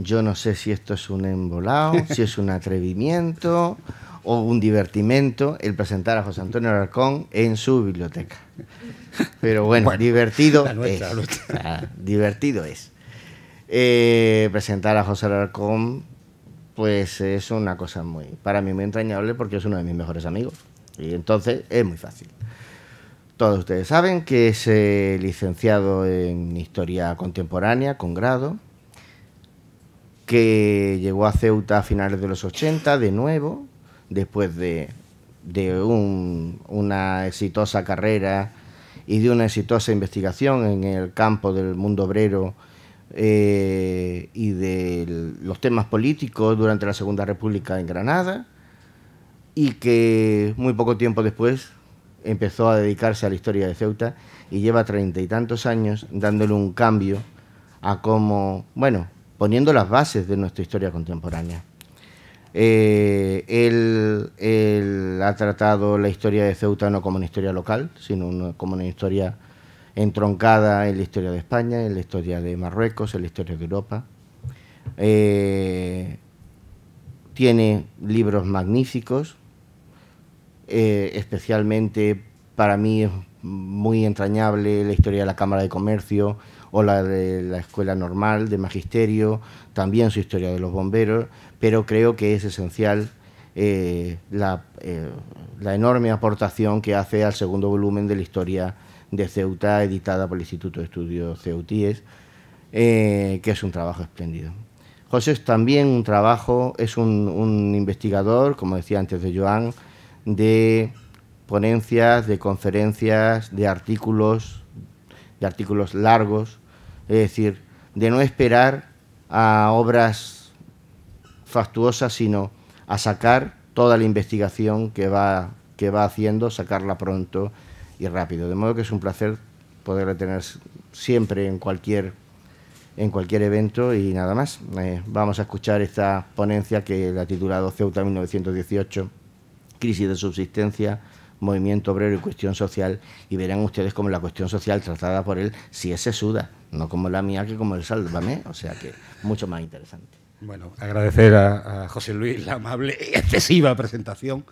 yo no sé si esto es un embolado, si es un atrevimiento o un divertimento el presentar a José Antonio Alarcón en su biblioteca. Pero bueno, divertido divertido es. Presentar a José Alarcón, pues es una cosa para mí muy entrañable, porque es uno de mis mejores amigos. Y entonces es muy fácil. Todos ustedes saben que es licenciado en Historia Contemporánea, con grado, que llegó a Ceuta a finales de los 80, de nuevo, después de una exitosa carrera y de una exitosa investigación en el campo del mundo obrero y de los temas políticos durante la Segunda República en Granada, y que muy poco tiempo después empezó a dedicarse a la historia de Ceuta y lleva 30 y tantos años dándole un cambio a cómo, bueno, poniendo las bases de nuestra historia contemporánea. Él ha tratado la historia de Ceuta no como una historia local, sino como una historia entroncada en la historia de España, en la historia de Marruecos, en la historia de Europa. Tiene libros magníficos, especialmente para mí es muy entrañable la historia de la Cámara de Comercio o la de la Escuela Normal de Magisterio, también su historia de los bomberos, pero creo que es esencial la enorme aportación que hace al segundo volumen de la historia de Ceuta, editada por el Instituto de Estudios Ceutíes, que es un trabajo espléndido. José es también es un investigador, como decía antes de Joan, de ponencias, de conferencias, de artículos largos, es decir, de no esperar a obras fastuosas, sino a sacar toda la investigación que va haciendo, sacarla pronto y rápido. De modo que es un placer poderle tener siempre en cualquier evento. Y nada más, vamos a escuchar esta ponencia que la ha titulado Ceuta 1918, crisis de subsistencia, movimiento obrero y cuestión social, y verán ustedes cómo la cuestión social tratada por él sí es sesuda, no como la mía, que como el Sálvame, o sea que mucho más interesante. Bueno, agradecer a José Luis la amable y excesiva presentación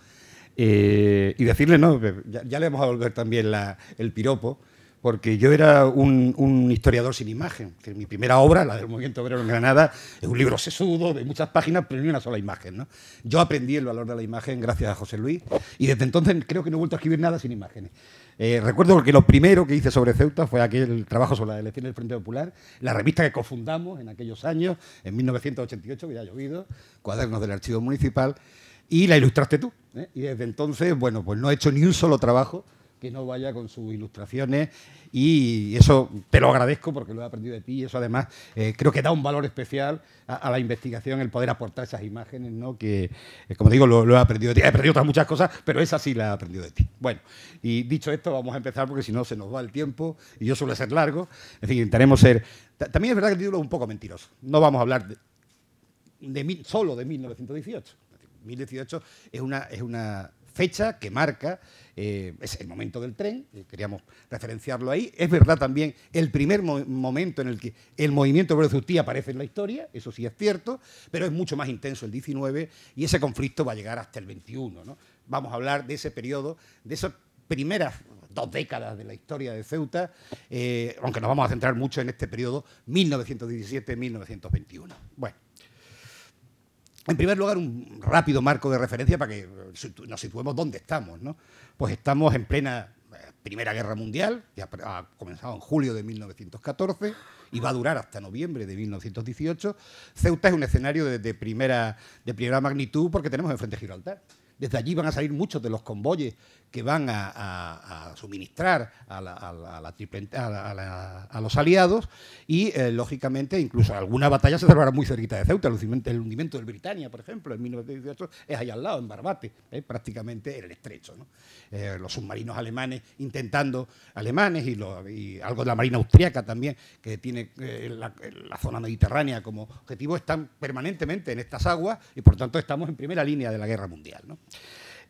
y decirle, no, ya le vamos a volver también el piropo, porque yo era un historiador sin imagen. Es decir, mi primera obra, la del movimiento obrero en Granada, es un libro sesudo de muchas páginas, pero ni una sola imagen, ¿no? Yo aprendí el valor de la imagen gracias a José Luis, y desde entonces creo que no he vuelto a escribir nada sin imágenes. Recuerdo que lo primero que hice sobre Ceuta fue aquel trabajo sobre las elecciones del Frente Popular, la revista que cofundamos en aquellos años, en 1988, que ya ha llovido, Cuadernos del Archivo Municipal, y la ilustraste tú, ¿eh? Y desde entonces, bueno, pues no he hecho ni un solo trabajo que no vaya con sus ilustraciones, y eso te lo agradezco porque lo he aprendido de ti, y eso además creo que da un valor especial a la investigación, el poder aportar esas imágenes, ¿no? Que, como digo, lo he aprendido de ti. He aprendido otras muchas cosas, pero esa sí la he aprendido de ti. Bueno, y dicho esto, vamos a empezar porque si no se nos va el tiempo, y yo suele ser largo. En fin, intentaremos ser... También es verdad que el título es un poco mentiroso. No vamos a hablar solo de 1918. 1918 es una fecha que marca, es el momento del tren, queríamos referenciarlo ahí. Es verdad también el primer momento en el que el movimiento obrero ceutí aparece en la historia, eso sí es cierto, pero es mucho más intenso el 19 y ese conflicto va a llegar hasta el 21, ¿no? Vamos a hablar de ese periodo, de esas primeras 2 décadas de la historia de Ceuta, aunque nos vamos a centrar mucho en este periodo 1917-1921. Bueno. En primer lugar, un rápido marco de referencia para que nos situemos dónde estamos, ¿no? Pues estamos en plena Primera Guerra Mundial, que ha comenzado en julio de 1914 y va a durar hasta noviembre de 1918. Ceuta es un escenario de primera magnitud porque tenemos enfrente Gibraltar. Desde allí van a salir muchos de los convoyes que van a suministrar a los aliados y, lógicamente, incluso alguna batalla se celebrará muy cerquita de Ceuta. El hundimiento del Britannia, por ejemplo, en 1918, es ahí al lado, en Barbate, prácticamente en el estrecho, ¿no? Los submarinos alemanes y algo de la marina austríaca también, que tiene la zona mediterránea como objetivo, están permanentemente en estas aguas y, por tanto, estamos en primera línea de la guerra mundial, ¿no?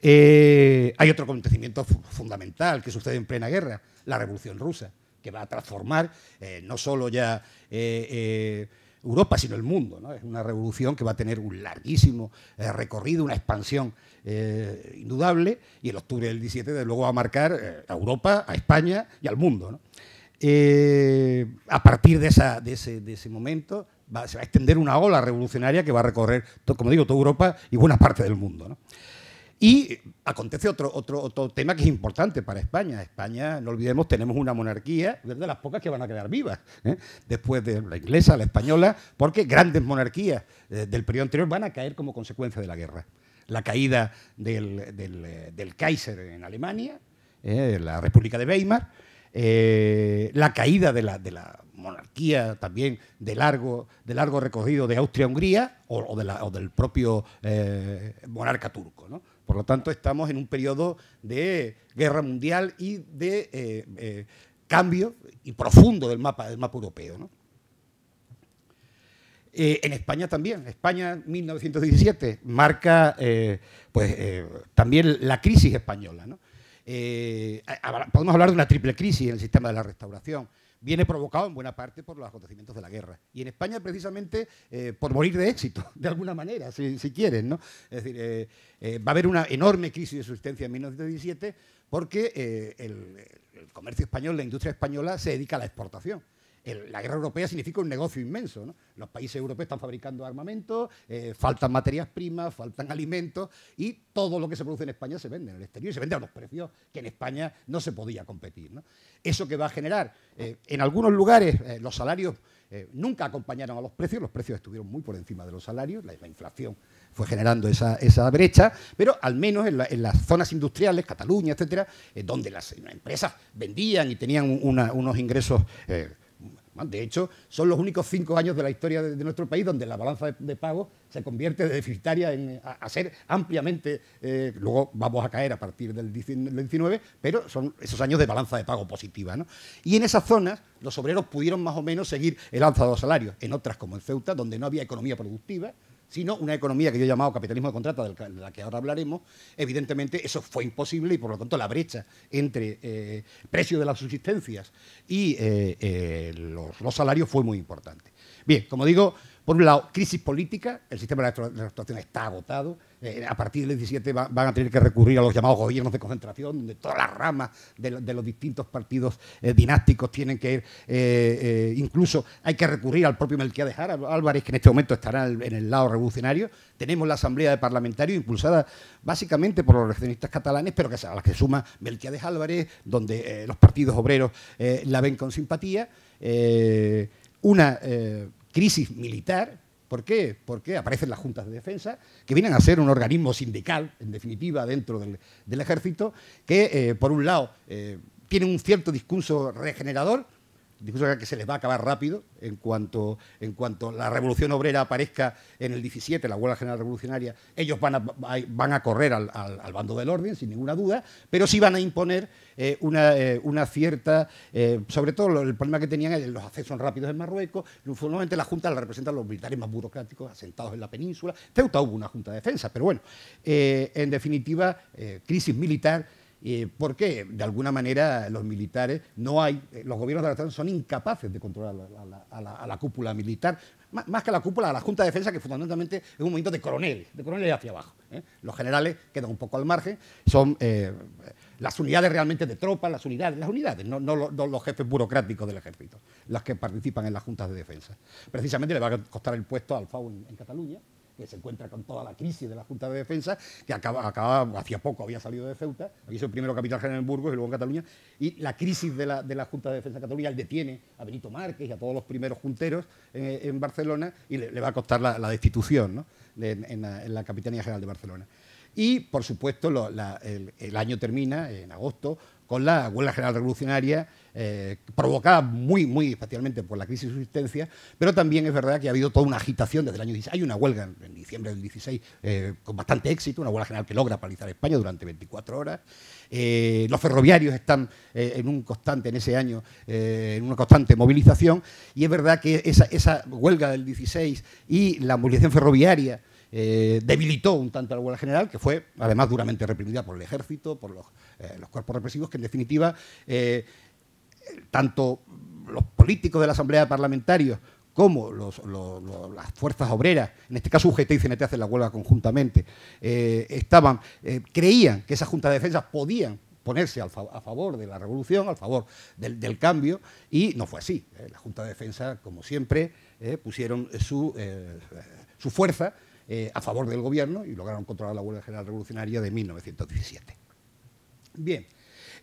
Hay otro acontecimiento fundamental que sucede en plena guerra, la Revolución Rusa, que va a transformar no solo ya Europa, sino el mundo, ¿no? Es una revolución que va a tener un larguísimo recorrido, una expansión indudable, y el octubre del 17 desde luego va a marcar a Europa, a España y al mundo, ¿no? A partir de ese momento se va a extender una ola revolucionaria que va a recorrer, como digo, toda Europa y buena parte del mundo, ¿no? Y acontece otro tema que es importante para España. España, no olvidemos, tenemos una monarquía, es de las pocas que van a quedar vivas, después de la inglesa, la española, porque grandes monarquías del periodo anterior van a caer como consecuencia de la guerra. La caída del Kaiser en Alemania, la República de Weimar, la caída de la monarquía también de largo recorrido de Austria-Hungría o del propio monarca turco, ¿no? Por lo tanto, estamos en un periodo de guerra mundial y de cambio y profundo del mapa europeo, ¿no? En España también. España 1917 marca también la crisis española, ¿no? Podemos hablar de una triple crisis en el sistema de la Restauración. Viene provocado en buena parte por los acontecimientos de la guerra. Y en España, precisamente, por morir de éxito, de alguna manera, si quieren, ¿no? Es decir, va a haber una enorme crisis de subsistencia en 1917 porque el comercio español, la industria española, se dedica a la exportación. La guerra europea significa un negocio inmenso, ¿no? Los países europeos están fabricando armamento, faltan materias primas, faltan alimentos y todo lo que se produce en España se vende en el exterior y se vende a unos precios que en España no se podía competir, ¿no? Eso que va a generar, en algunos lugares los salarios nunca acompañaron a los precios estuvieron muy por encima de los salarios, la inflación fue generando esa brecha, pero al menos en las zonas industriales, Cataluña, etcétera, donde las empresas vendían y tenían unos ingresos. De hecho, son los únicos 5 años de la historia de nuestro país donde la balanza de pago se convierte de deficitaria a ser ampliamente, luego vamos a caer a partir del 19, pero son esos años de balanza de pago positiva, ¿no? Y en esas zonas los obreros pudieron más o menos seguir el alza de los salarios. En otras, como en Ceuta, donde no había economía productiva, sino una economía que yo he llamado capitalismo de contrata, de la que ahora hablaremos, evidentemente eso fue imposible y por lo tanto la brecha entre precio de las subsistencias y los salarios fue muy importante. Bien, como digo, por un lado, crisis política, el sistema de la restauración está agotado, a partir del 17 van a tener que recurrir a los llamados gobiernos de concentración, donde todas las ramas de los distintos partidos dinásticos tienen que ir, incluso hay que recurrir al propio Melquiades Álvarez, que en este momento estará en el lado revolucionario. Tenemos la Asamblea de Parlamentarios impulsada básicamente por los eleccionistas catalanes, pero a la que suma Melquiades Álvarez, donde los partidos obreros la ven con simpatía. Una crisis militar. ¿Por qué? Porque aparecen las juntas de defensa, que vienen a ser un organismo sindical, en definitiva, dentro del ejército, que, por un lado, tienen un cierto discurso regenerador, discurso que se les va a acabar rápido en cuanto la revolución obrera aparezca en el 17, la huelga general revolucionaria. Ellos van a correr al bando del orden, sin ninguna duda, pero sí van a imponer una cierta, sobre todo el problema que tenían es los accesos rápidos en Marruecos. Normalmente la Junta la representan los militares más burocráticos asentados en la península. Ceuta hubo una Junta de Defensa, pero bueno, en definitiva, crisis militar. ¿Por qué? De alguna manera los militares los gobiernos de la Restauración son incapaces de controlar a la cúpula militar, más que a la cúpula, a la Junta de Defensa, que fundamentalmente es un movimiento de coroneles hacia abajo, ¿eh? Los generales quedan un poco al margen, son las unidades realmente de tropas, las unidades, no los jefes burocráticos del ejército, las que participan en las juntas de defensa. Precisamente le va a costar el puesto al FAU en Cataluña, que se encuentra con toda la crisis de la Junta de Defensa, que acababa hacía poco había salido de Ceuta, había sido primero capital general en Burgos y luego en Cataluña, y la crisis de la Junta de Defensa de Cataluña detiene a Benito Márquez y a todos los primeros junteros en Barcelona y le va a costar la destitución, ¿no? en la Capitanía General de Barcelona. Y, por supuesto, el año termina, en agosto, con la huelga general revolucionaria, provocada muy especialmente por la crisis de subsistencia, pero también es verdad que ha habido toda una agitación desde el año 16. Hay una huelga en diciembre del 16 con bastante éxito, una huelga general que logra paralizar España durante 24 horas. Los ferroviarios están en ese año en una constante movilización, y es verdad que esa huelga del 16 y la movilización ferroviaria debilitó un tanto a la huelga general, que fue además duramente reprimida por el ejército, por los cuerpos represivos, que en definitiva tanto los políticos de la Asamblea de Parlamentarios cómo las fuerzas obreras, en este caso UGT y CNT hacen la huelga conjuntamente, creían que esas juntas de defensa podían ponerse a favor de la revolución, a favor del cambio, y no fue así. La Junta de Defensa, como siempre, pusieron su fuerza a favor del gobierno y lograron controlar la huelga general revolucionaria de 1917. Bien.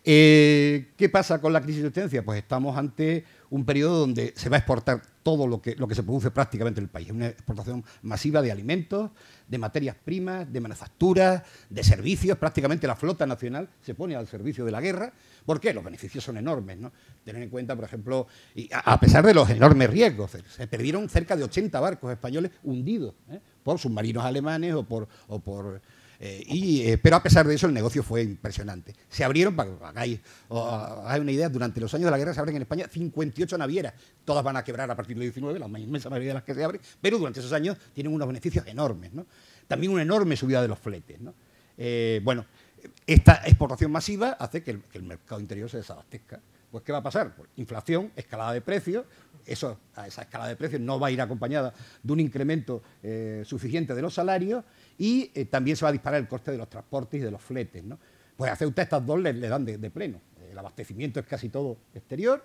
¿Qué pasa con la crisis de existencia? Pues estamos ante un periodo donde se va a exportar todo lo que se produce prácticamente en el país. Una exportación masiva de alimentos, de materias primas, de manufacturas, de servicios. Prácticamente la flota nacional se pone al servicio de la guerra. ¿Por qué? Los beneficios son enormes, ¿no? Tener en cuenta, por ejemplo, y a pesar de los enormes riesgos, se perdieron cerca de 80 barcos españoles hundidos por submarinos alemanes pero a pesar de eso el negocio fue impresionante. Se abrieron, para que hagáis una idea, durante los años de la guerra se abren en España 58 navieras. Todas van a quebrar a partir del 19, la inmensa mayoría de las que se abren, pero durante esos años tienen unos beneficios enormes, ¿no? También una enorme subida de los fletes, ¿no? Esta exportación masiva hace que el mercado interior se desabastezca. Pues, ¿qué va a pasar? Pues, inflación, escalada de precios. Esa escalada de precios no va a ir acompañada de un incremento suficiente de los salarios y también se va a disparar el coste de los transportes y de los fletes, ¿no? Pues a Ceuta estas dos le dan de pleno. El abastecimiento es casi todo exterior,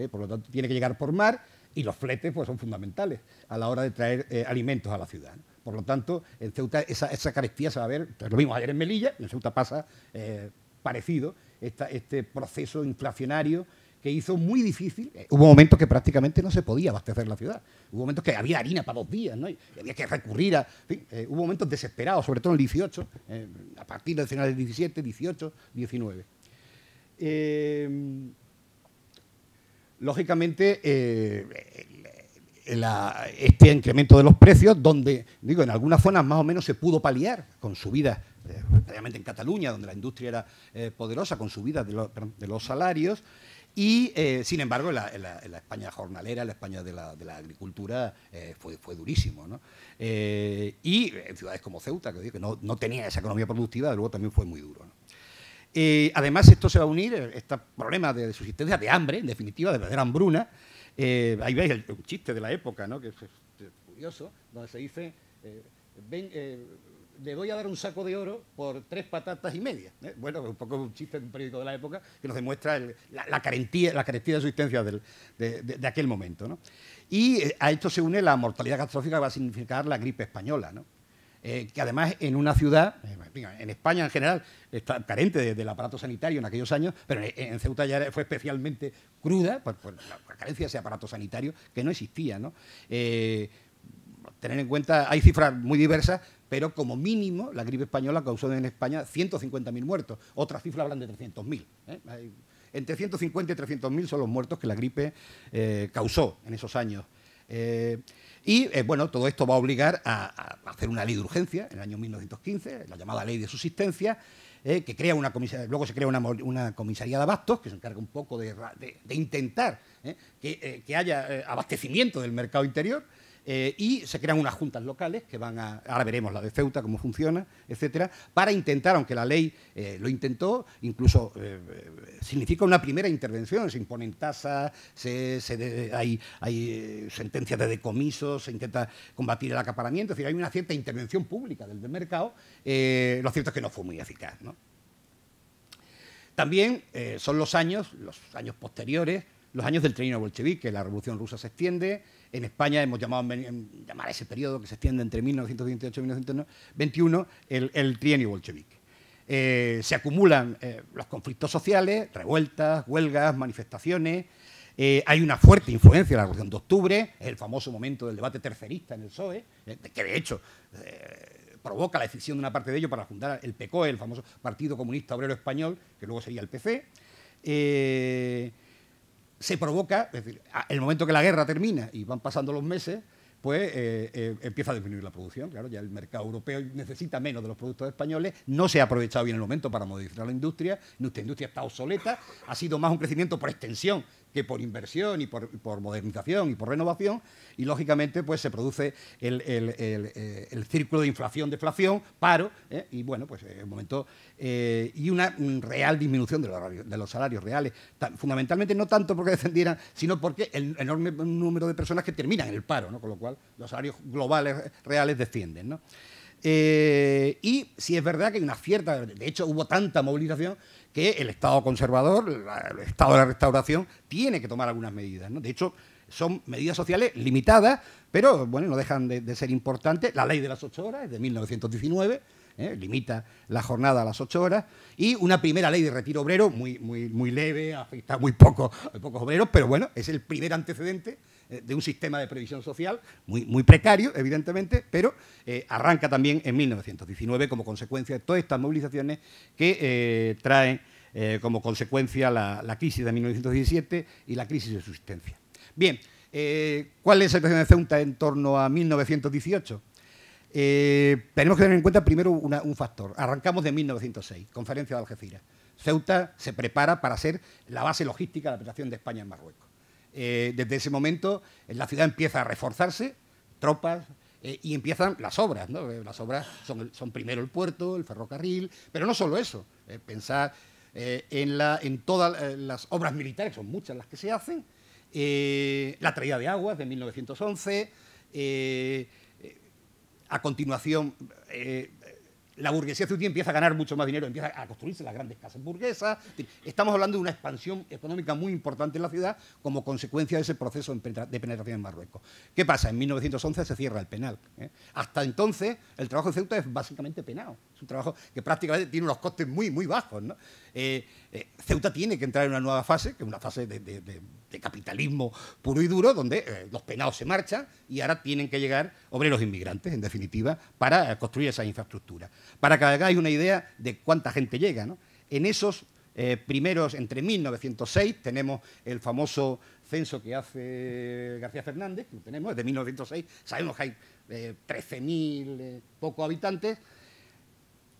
por lo tanto tiene que llegar por mar, y los fletes pues son fundamentales a la hora de traer alimentos a la ciudad, ¿no? Por lo tanto, en Ceuta esa carestía se va a ver, lo vimos ayer en Melilla, en Ceuta pasa parecido, este proceso inflacionario que hizo muy difícil. Hubo momentos que prácticamente no se podía abastecer la ciudad. Hubo momentos que había harina para 2 días, ¿no? Y había que recurrir a... En fin, hubo momentos desesperados, sobre todo en el 18, a partir del final del 17, 18, 19. Lógicamente, este incremento de los precios, donde, digo, en algunas zonas más o menos se pudo paliar con subidas, especialmente en Cataluña, donde la industria era poderosa, con subidas de los salarios, y, sin embargo, en la España jornalera, en la España de la agricultura, fue durísimo, ¿no? Y en ciudades como Ceuta, que no tenía esa economía productiva, luego también fue muy duro, ¿no? Además, esto se va a unir, este problema de subsistencia, de hambre, en definitiva, de verdadera hambruna. Ahí veis un chiste de la época, ¿no? Que es curioso, donde se dice, le voy a dar un saco de oro por 3 patatas y media. Bueno, un poco un chiste de un periódico de la época que nos demuestra la carestía de subsistencia de aquel momento, ¿no? Y a esto se une la mortalidad catastrófica que va a significar la gripe española, ¿no? Que además en una ciudad, en España en general, está carente del aparato sanitario en aquellos años, pero en Ceuta ya fue especialmente cruda por la carencia de ese aparato sanitario que no existía, ¿no? Tener en cuenta, hay cifras muy diversas, pero como mínimo la gripe española causó en España 150.000 muertos. Otras cifras hablan de 300.000. Entre 150 y 300.000 son los muertos que la gripe causó en esos años. Bueno, todo esto va a obligar a hacer una ley de urgencia en el año 1915, la llamada Ley de Subsistencia, que crea una comisaría, luego se crea una comisaría de abastos que se encarga un poco de intentar que haya abastecimiento del mercado interior. Y se crean unas juntas locales que ahora veremos la de Ceuta, cómo funciona, etcétera, para intentar, aunque la ley lo intentó, significa una primera intervención, se imponen tasas, hay sentencias de decomisos, se intenta combatir el acaparamiento, es decir, hay una cierta intervención pública del mercado, lo cierto es que no fue muy eficaz, ¿no? También son los años posteriores, los años del trienio bolchevique, la revolución rusa se extiende. En España hemos llamado a ese periodo que se extiende entre 1928 y 1921 el trienio bolchevique. Se acumulan los conflictos sociales, revueltas, huelgas, manifestaciones. Hay una fuerte influencia de la Revolución de Octubre, el famoso momento del debate tercerista en el PSOE, que de hecho provoca la decisión de una parte de ellos para fundar el PCOE, el famoso Partido Comunista Obrero Español, que luego sería el PC. Se provoca, es decir, el momento que la guerra termina y van pasando los meses, pues empieza a disminuir la producción. Claro, ya el mercado europeo necesita menos de los productos españoles, no se ha aprovechado bien el momento para modificar la industria, nuestra industria está obsoleta, ha sido más un crecimiento por extensión que por inversión y por modernización y por renovación, y lógicamente pues se produce el círculo de inflación-deflación, paro, y bueno, pues en un momento, y una real disminución de los salarios reales, fundamentalmente no tanto porque descendieran, sino porque el enorme número de personas que terminan en el paro, ¿no? Con lo cual los salarios globales reales descienden, ¿no? Y sí es verdad que hay una cierta, de hecho hubo tanta movilización que el Estado conservador, el Estado de la Restauración, tiene que tomar algunas medidas, ¿no? De hecho, son medidas sociales limitadas, pero bueno, no dejan de ser importantes. La ley de las 8 horas es de 1919, limita la jornada a las 8 horas, y una primera ley de retiro obrero muy leve, afecta a muy pocos obreros, pero bueno, es el primer antecedente de un sistema de previsión social muy precario, evidentemente, pero arranca también en 1919 como consecuencia de todas estas movilizaciones que traen como consecuencia la crisis de 1917 y la crisis de subsistencia. Bien, ¿cuál es la situación de Ceuta en torno a 1918? Tenemos que tener en cuenta primero un factor. Arrancamos de 1906, Conferencia de Algeciras. Ceuta se prepara para ser la base logística de la operación de España en Marruecos. Desde ese momento la ciudad empieza a reforzarse, tropas, y empiezan las obras, ¿no? Las obras son primero el puerto, el ferrocarril, pero no solo eso. Pensar en todas las obras militares, son muchas las que se hacen, la traída de aguas de 1911, a continuación la burguesía ceutíes empieza a ganar mucho más dinero, empieza a construirse las grandes casas burguesas. Estamos hablando de una expansión económica muy importante en la ciudad como consecuencia de ese proceso de penetración en Marruecos. ¿Qué pasa? En 1911 se cierra el penal. Hasta entonces el trabajo de Ceuta es básicamente penado. Es un trabajo que prácticamente tiene unos costes muy bajos, ¿no? Ceuta tiene que entrar en una nueva fase, que es una fase de capitalismo puro y duro, donde los penados se marchan y ahora tienen que llegar obreros inmigrantes, en definitiva, para construir esa infraestructura. Para que hagáis una idea de cuánta gente llega, ¿no? En esos primeros, entre 1906, tenemos el famoso censo que hace García Fernández, que lo tenemos, es de 1906, sabemos que hay 13.000 pocos habitantes,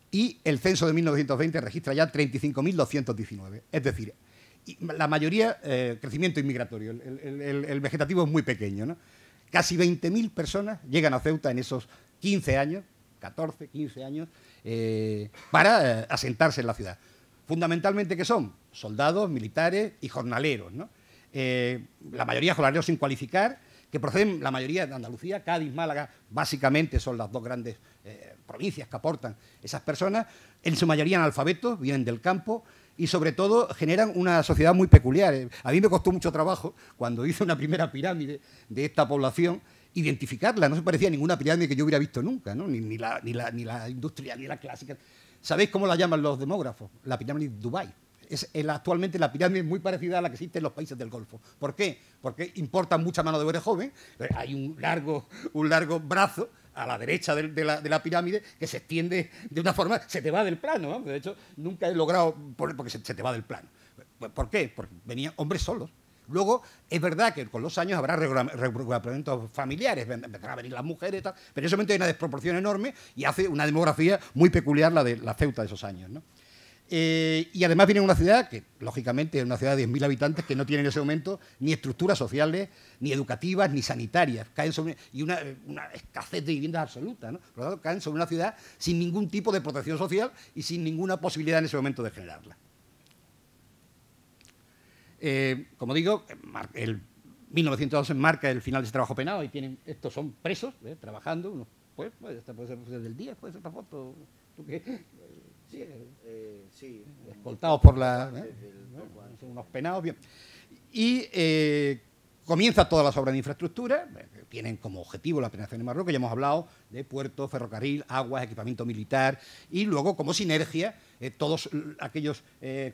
y el censo de 1920 registra ya 35.219. Es decir, la mayoría, crecimiento inmigratorio, el vegetativo es muy pequeño, ¿no? Casi 20.000 personas llegan a Ceuta en esos 15 años, 14, 15 años, para asentarse en la ciudad. Fundamentalmente, ¿qué son? Soldados, militares y jornaleros, ¿no? La mayoría jornaleros sin cualificar, que proceden la mayoría de Andalucía, Cádiz, Málaga, básicamente son las dos grandes provincias que aportan esas personas, en su mayoría analfabetos, vienen del campo y sobre todo generan una sociedad muy peculiar. A mí me costó mucho trabajo, cuando hice una primera pirámide de esta población, identificarla. No se parecía a ninguna pirámide que yo hubiera visto nunca, ¿no? ni la industrial, ni la clásica. ¿Sabéis cómo la llaman los demógrafos? La pirámide de Dubái. Actualmente la pirámide es muy parecida a la que existe en los países del Golfo. ¿Por qué? Porque importan mucha mano de obra joven, hay un largo brazo a la derecha de la pirámide que se extiende de una forma, se te va del plano, ¿no? De hecho, nunca he logrado poner porque se te va del plano. ¿Por qué? Porque venían hombres solos. Luego, es verdad que con los años habrá regrupamientos familiares, empezarán a venir las mujeres y tal, pero en ese momento hay una desproporción enorme y hace una demografía muy peculiar la de la Ceuta de esos años, ¿no? Y además viene una ciudad que, lógicamente, es una ciudad de 10.000 habitantes que no tiene en ese momento ni estructuras sociales, ni educativas, ni sanitarias. Y una escasez de viviendas absoluta, ¿no? Por lo tanto, caen sobre una ciudad sin ningún tipo de protección social y sin ninguna posibilidad en ese momento de generarla. Como digo, el 1912 marca el final de ese trabajo penado y estos son presos, trabajando. Pues puede ser del día, puede ser esta foto. ¿Tú qué? Sí, escoltados por son unos penados, bien. Y comienza todas las obras de infraestructura, que tienen como objetivo la penetración en Marruecos. Ya hemos hablado de puertos, ferrocarril, aguas, equipamiento militar, y luego como sinergia, todos aquellos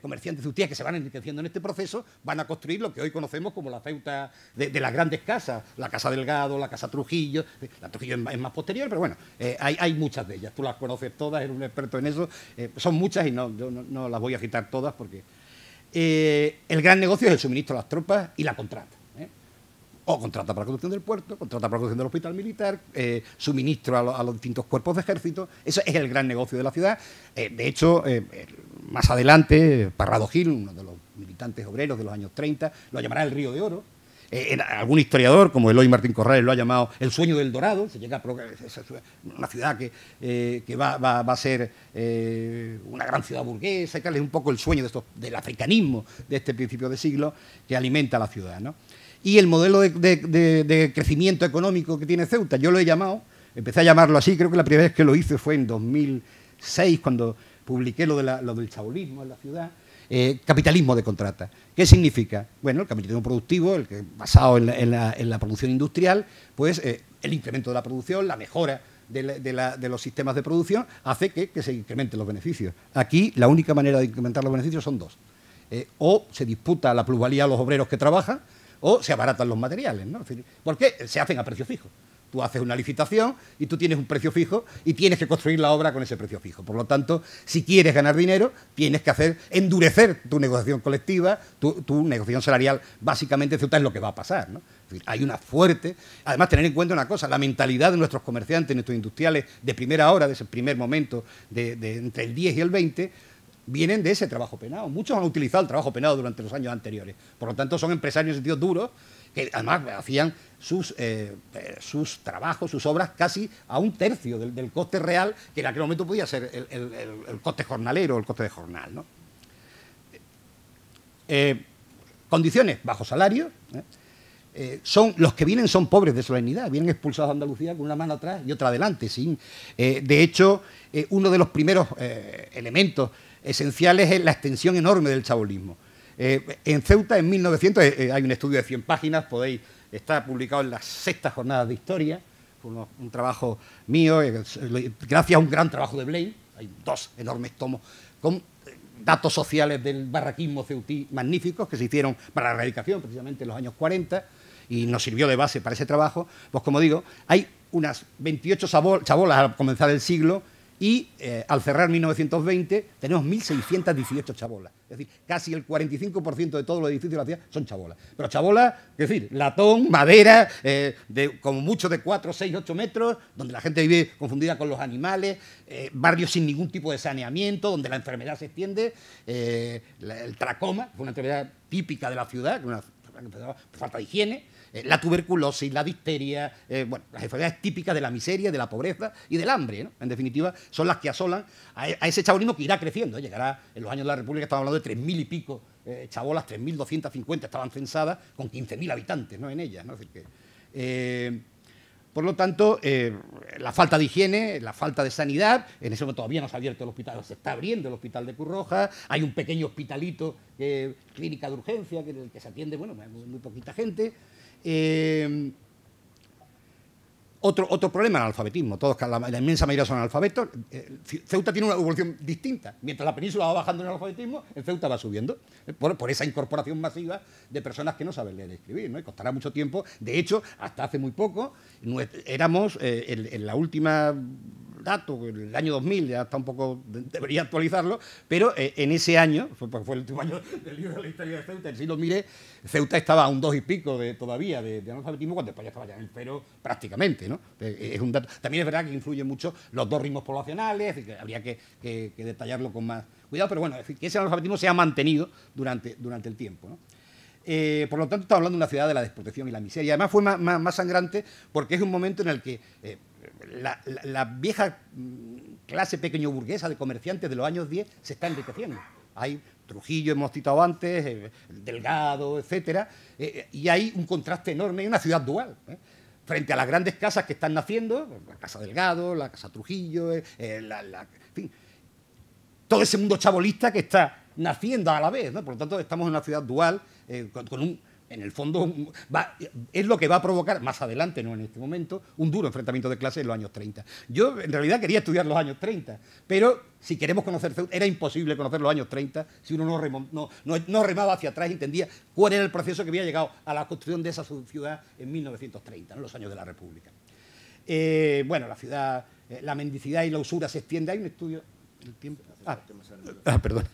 comerciantes ceutíes que se van enriqueciendo en este proceso van a construir lo que hoy conocemos como la Ceuta de las grandes casas, la Casa Delgado, la Casa Trujillo. La Trujillo es más posterior, pero bueno, hay muchas de ellas. Tú las conoces todas, eres un experto en eso. Son muchas y yo no las voy a citar todas porque el gran negocio es el suministro a las tropas y la contrata. O contrata para la construcción del puerto, contrata para la construcción del hospital militar, suministro a los distintos cuerpos de ejército. Eso es el gran negocio de la ciudad. De hecho, más adelante, Parrado Gil, uno de los militares habitantes obreros de los años 30, lo llamará el Río de Oro. Algún historiador, como Eloy Martín Corrales, lo ha llamado el sueño del Dorado. Se llega a una ciudad que va a ser una gran ciudad burguesa, que es un poco el sueño del africanismo de este principio de siglo que alimenta a la ciudad, ¿no? Y el modelo de crecimiento económico que tiene Ceuta, yo lo he llamado, empecé a llamarlo así, creo que la primera vez que lo hice fue en 2006, cuando publiqué lo del chabolismo en la ciudad. Capitalismo de contrata. ¿Qué significa? Bueno, el capitalismo productivo, el que basado en la producción industrial, pues el incremento de la producción, la mejora de los sistemas de producción, hace que se incrementen los beneficios. Aquí la única manera de incrementar los beneficios son dos. O se disputa la plusvalía a los obreros que trabajan, o se abaratan los materiales, ¿no? ¿Por qué? Se hacen a precio fijo. Tú haces una licitación y tú tienes un precio fijo y tienes que construir la obra con ese precio fijo. Por lo tanto, si quieres ganar dinero, tienes que endurecer tu negociación colectiva, tu negociación salarial. Básicamente, Ceuta es lo que va a pasar, ¿no? Es decir, hay una fuerte... Además, tener en cuenta una cosa, la mentalidad de nuestros comerciantes, nuestros industriales de primera hora, de ese primer momento, entre el 10 y el 20, vienen de ese trabajo penado. Muchos han utilizado el trabajo penado durante los años anteriores. Por lo tanto, son empresarios en sentido duros, que además hacían sus trabajos, sus obras casi a un tercio del coste real, que en aquel momento podía ser el coste jornalero, el coste de jornal, ¿no? Condiciones, bajo salario, los que vienen son pobres de solemnidad, vienen expulsados de Andalucía con una mano atrás y otra adelante. De hecho, uno de los primeros elementos esenciales es la extensión enorme del chabolismo. En Ceuta, en 1900, hay un estudio de 100 páginas, está publicado en las 6ª jornadas de historia, fue un trabajo mío, gracias a un gran trabajo de Blaine, hay 2 enormes tomos con datos sociales del barraquismo ceutí magníficos que se hicieron para la erradicación, precisamente en los años 40, y nos sirvió de base para ese trabajo. Pues como digo, hay unas 28 chabolas al comenzar el siglo, y al cerrar 1920 tenemos 1.618 chabolas. Es decir, casi el 45% de todos los edificios de la ciudad son chabolas. Pero chabolas, es decir, latón, madera, como mucho de 4, 6, 8 metros, donde la gente vive confundida con los animales, barrios sin ningún tipo de saneamiento, donde la enfermedad se extiende, el tracoma, que fue una enfermedad típica de la ciudad, que una falta de higiene, la tuberculosis, la difteria, las enfermedades típicas de la miseria, de la pobreza y del hambre, ¿no? En definitiva, son las que asolan a ese chabolismo que irá creciendo, ¿eh? Llegará en los años de la República, estamos hablando de 3.000 y pico chabolas, 3.250 estaban censadas con 15.000 habitantes, ¿no? En ellas, ¿no? Es decir por lo tanto, la falta de higiene, la falta de sanidad, en ese momento todavía no se ha abierto el hospital, se está abriendo el hospital de Curroja, hay un pequeño hospitalito, clínica de urgencia, que se atiende, bueno, muy poquita gente. Otro problema, el analfabetismo. La inmensa mayoría son analfabetos. Ceuta tiene una evolución distinta. Mientras la península va bajando en el alfabetismo, en Ceuta va subiendo. Por esa incorporación masiva de personas que no saben leer y escribir, ¿no? Y costará mucho tiempo. De hecho, hasta hace muy poco, éramos en la última dato, el año 2000, ya está un poco, debería actualizarlo, pero en ese año, porque fue el último año del libro de la historia de Ceuta, si lo miré, Ceuta estaba a un 2 y pico todavía de analfabetismo, cuando España estaba ya en el 0 prácticamente, ¿no? Es un dato. También es verdad que influyen mucho los 2 ritmos poblacionales, que habría que detallarlo con más cuidado, pero bueno, es decir, que ese analfabetismo se ha mantenido durante el tiempo, ¿no? Por lo tanto, estamos hablando de una ciudad de la desprotección y la miseria. Además, fue más sangrante porque es un momento en el que la vieja clase pequeño burguesa de comerciantes de los años 10 se está enriqueciendo. Hay Trujillo, hemos citado antes, Delgado, etcétera, y hay un contraste enorme, hay una ciudad dual, frente a las grandes casas que están naciendo, la Casa Delgado, la Casa Trujillo, en fin, todo ese mundo chabolista que está naciendo a la vez, ¿no? Por lo tanto, estamos en una ciudad dual, en el fondo, es lo que va a provocar, más adelante, no en este momento, un duro enfrentamiento de clases en los años 30. Yo, en realidad, quería estudiar los años 30, pero si queremos conocer Ceuta, era imposible conocer los años 30 si uno no remaba hacia atrás y entendía cuál era el proceso que había llegado a la construcción de esa ciudad en 1930, en los años de la República. Bueno, la ciudad, la mendicidad y la usura se extiende. Hay un estudio... Perdón.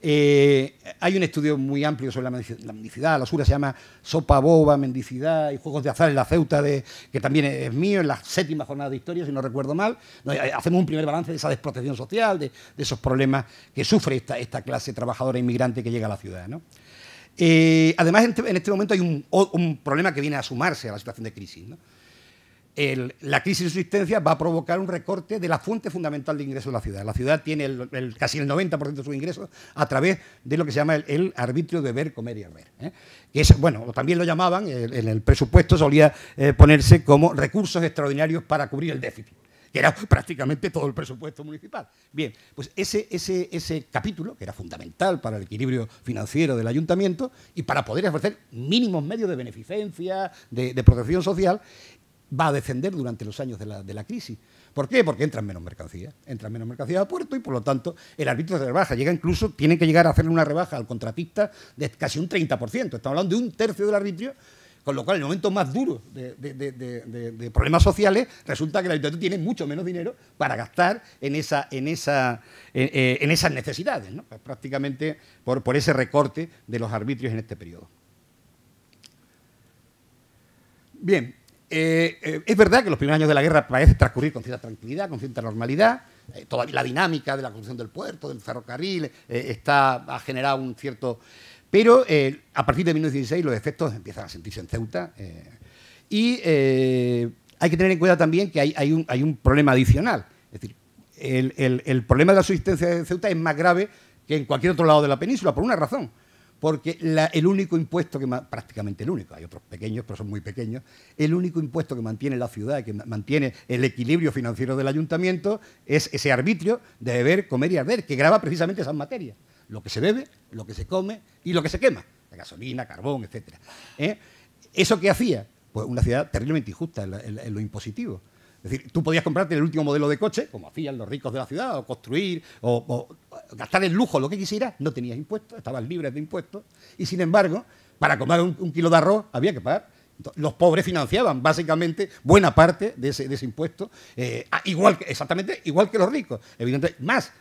Hay un estudio muy amplio sobre la mendicidad, la usura, se llama Sopa Boba, Mendicidad y Juegos de Azar en la Ceuta, que también es mío, en la 7ª jornada de historia, si no recuerdo mal. Hacemos un primer balance de esa desprotección social, de esos problemas que sufre esta clase trabajadora inmigrante que llega a la ciudad, ¿no? Además, en este momento hay un problema que viene a sumarse a la situación de crisis, ¿no? La crisis de subsistencia va a provocar un recorte de la fuente fundamental de ingresos de la ciudad. La ciudad tiene casi el 90% de sus ingresos a través de lo que se llama el arbitrio de deber, comer y arder, ¿eh? Que es, bueno, también lo llamaban, en el presupuesto solía ponerse como recursos extraordinarios para cubrir el déficit, que era prácticamente todo el presupuesto municipal. Bien, pues ese capítulo, que era fundamental para el equilibrio financiero del ayuntamiento y para poder ofrecer mínimos medios de beneficencia, de protección social, va a descender durante los años de la crisis. ¿Por qué? Porque entran menos mercancías a puerto y, por lo tanto, el arbitrio de rebaja tienen que llegar a hacerle una rebaja al contratista de casi un 30%. Estamos hablando de un tercio del arbitrio, con lo cual, en el momento más duro de problemas sociales, resulta que el ayuntamiento tiene mucho menos dinero para gastar en esas necesidades, ¿no? Pues prácticamente por ese recorte de los arbitrios en este periodo. Bien. Es verdad que los primeros años de la guerra parece transcurrir con cierta tranquilidad, con cierta normalidad. Toda la dinámica de la construcción del puerto, del ferrocarril, ha generado un cierto... Pero a partir de 1916 los efectos empiezan a sentirse en Ceuta. Y hay que tener en cuenta también que hay un problema adicional. Es decir, el problema de la subsistencia de Ceuta es más grave que en cualquier otro lado de la península, por una razón. Porque el único impuesto prácticamente el único, hay otros pequeños, pero son muy pequeños, el único impuesto que mantiene la ciudad y que mantiene el equilibrio financiero del ayuntamiento es ese arbitrio de beber, comer y arder, que grava precisamente esas materias. Lo que se bebe, lo que se come y lo que se quema. La gasolina, carbón, etc. ¿Eso qué hacía? Pues una ciudad terriblemente injusta en lo impositivo. Es decir, tú podías comprarte el último modelo de coche, como hacían los ricos de la ciudad, o construir, o gastar en lujo lo que quisieras, no tenías impuestos, estabas libre de impuestos, y sin embargo, para comer un kilo de arroz había que pagar. Los pobres financiaban básicamente buena parte de ese impuesto, exactamente igual que los ricos, evidentemente más,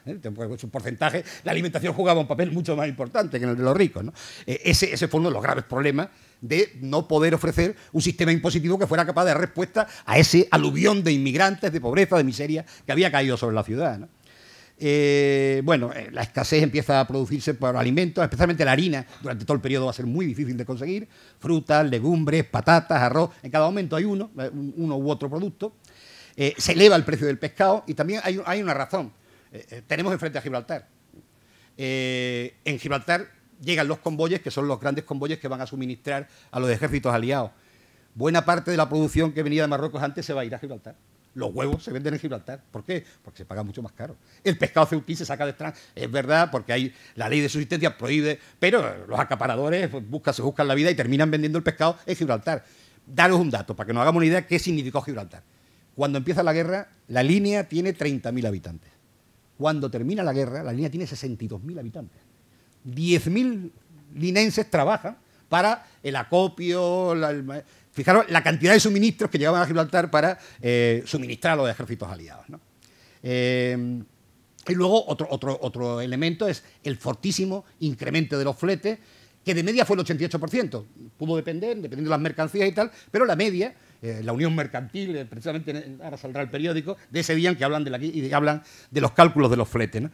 su porcentaje, la alimentación jugaba un papel mucho más importante que en el de los ricos, ¿no? Ese fue uno de los graves problemas de no poder ofrecer un sistema impositivo que fuera capaz de dar respuesta a ese aluvión de inmigrantes, de pobreza, de miseria que había caído sobre la ciudad, ¿no? La escasez empieza a producirse por alimentos, especialmente la harina. Durante todo el periodo va a ser muy difícil de conseguir. Frutas, legumbres, patatas, arroz. En cada momento hay uno u otro producto. Se eleva el precio del pescado y también hay una razón. Tenemos enfrente a Gibraltar. En Gibraltar llegan los convoyes, que son los grandes convoyes que van a suministrar a los ejércitos aliados. Buena parte de la producción que venía de Marruecos antes se va a ir a Gibraltar. Los huevos se venden en Gibraltar. ¿Por qué? Porque se paga mucho más caro. El pescado ceutí se saca de extranjero. Es verdad, porque hay la ley de subsistencia prohíbe, pero los acaparadores se buscan la vida y terminan vendiendo el pescado en Gibraltar. Daros un dato para que nos hagamos una idea de qué significó Gibraltar. Cuando empieza la guerra, la línea tiene 30.000 habitantes. Cuando termina la guerra, la línea tiene 62.000 habitantes. 10.000 linenses trabajan para el acopio, fijaros la cantidad de suministros que llegaban a Gibraltar para suministrar a los ejércitos aliados, ¿no? Y luego otro elemento es el fortísimo incremento de los fletes, que de media fue el 88%. Pudo depender, dependiendo de las mercancías y tal, pero la media, la Unión Mercantil, precisamente ahora saldrá el periódico, de ese día en que hablan hablan de los cálculos de los fletes, ¿no?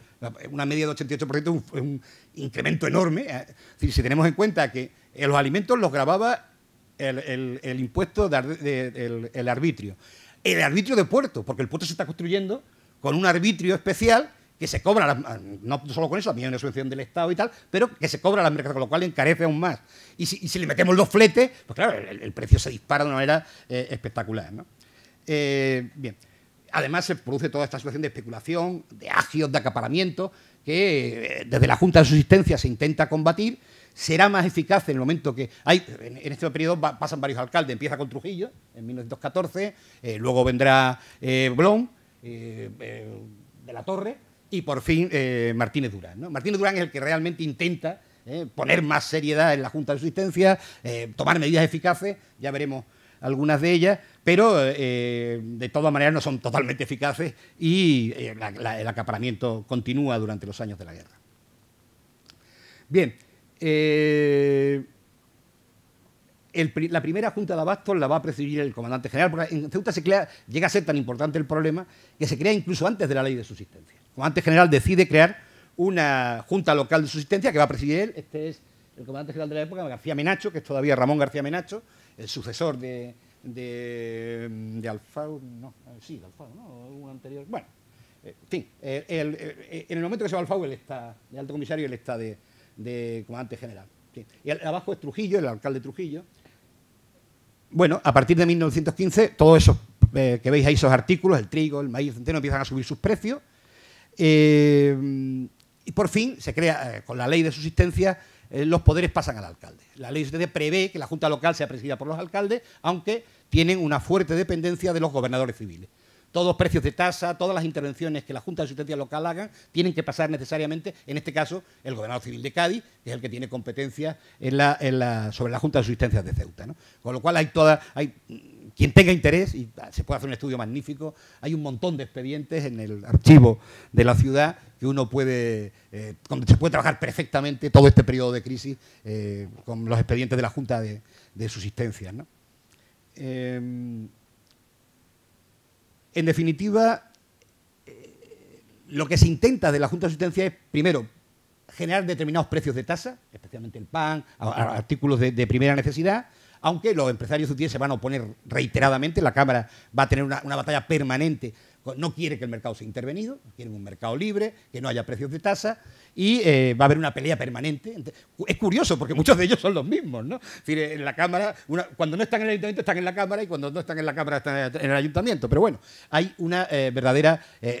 Una media de 88% es un incremento enorme. Es decir, si tenemos en cuenta que los alimentos los gravaba el impuesto el arbitrio. El arbitrio de puerto, porque el puerto se está construyendo con un arbitrio especial que se cobra, no solo con eso, también hay una subvención del Estado y tal, pero que se cobra a las mercancías, con lo cual encarece aún más. Y si le metemos los fletes, pues claro, el precio se dispara de una manera espectacular, ¿no? Bien. Además se produce toda esta situación de especulación, de agios, de acaparamiento, que desde la Junta de Subsistencia se intenta combatir. Será más eficaz en el momento que hay... En este periodo pasan varios alcaldes. Empieza con Trujillo, en 1914, luego vendrá Blon, de la Torre, y por fin Martínez Durán, ¿no? Martínez Durán es el que realmente intenta poner más seriedad en la Junta de Subsistencia, tomar medidas eficaces, ya veremos algunas de ellas, pero de todas maneras no son totalmente eficaces y el acaparamiento continúa durante los años de la guerra. Bien, la primera Junta de Abastos la va a presidir el comandante general, porque en Ceuta llega a ser tan importante el problema que se crea incluso antes de la ley de subsistencia. El comandante general decide crear una Junta Local de Subsistencia que va a presidir él. Este es el comandante general de la época, García Menacho, que es todavía Ramón García Menacho, el sucesor de Alfaro, no, sí, de Alfaro, ¿no? Un anterior, bueno, en fin, en el momento que se va Alfaro, él está de alto comisario y él está de comandante general. Sí. Y abajo es Trujillo, el alcalde Trujillo. Bueno, a partir de 1915, todos esos que veis ahí, esos artículos, el trigo, el maíz, el centeno, empiezan a subir sus precios. Y por fin se crea, con la ley de subsistencia, los poderes pasan al alcalde. La ley de subsistencia prevé que la Junta Local sea presidida por los alcaldes, aunque tienen una fuerte dependencia de los gobernadores civiles. Todos los precios de tasa, todas las intervenciones que la Junta de Subsistencia Local hagan, tienen que pasar necesariamente, en este caso, el gobernador civil de Cádiz, que es el que tiene competencia sobre la Junta de Subsistencia de Ceuta, ¿no? Con lo cual quien tenga interés, y se puede hacer un estudio magnífico, hay un montón de expedientes en el archivo de la ciudad que uno puede, donde se puede trabajar perfectamente todo este periodo de crisis con los expedientes de la Junta de Subsistencia, ¿no? En definitiva, lo que se intenta de la Junta de Subsistencia es, primero, generar determinados precios de tasa, especialmente el pan, artículos de primera necesidad, aunque los empresarios ciudadanos se van a oponer reiteradamente. La Cámara va a tener una batalla permanente, no quiere que el mercado sea intervenido, quieren un mercado libre, que no haya precios de tasa, y va a haber una pelea permanente. Es curioso, porque muchos de ellos son los mismos, ¿no? Es decir, en la Cámara, cuando no están en el Ayuntamiento están en la Cámara, y cuando no están en la Cámara están en el Ayuntamiento. Pero bueno, hay una verdadera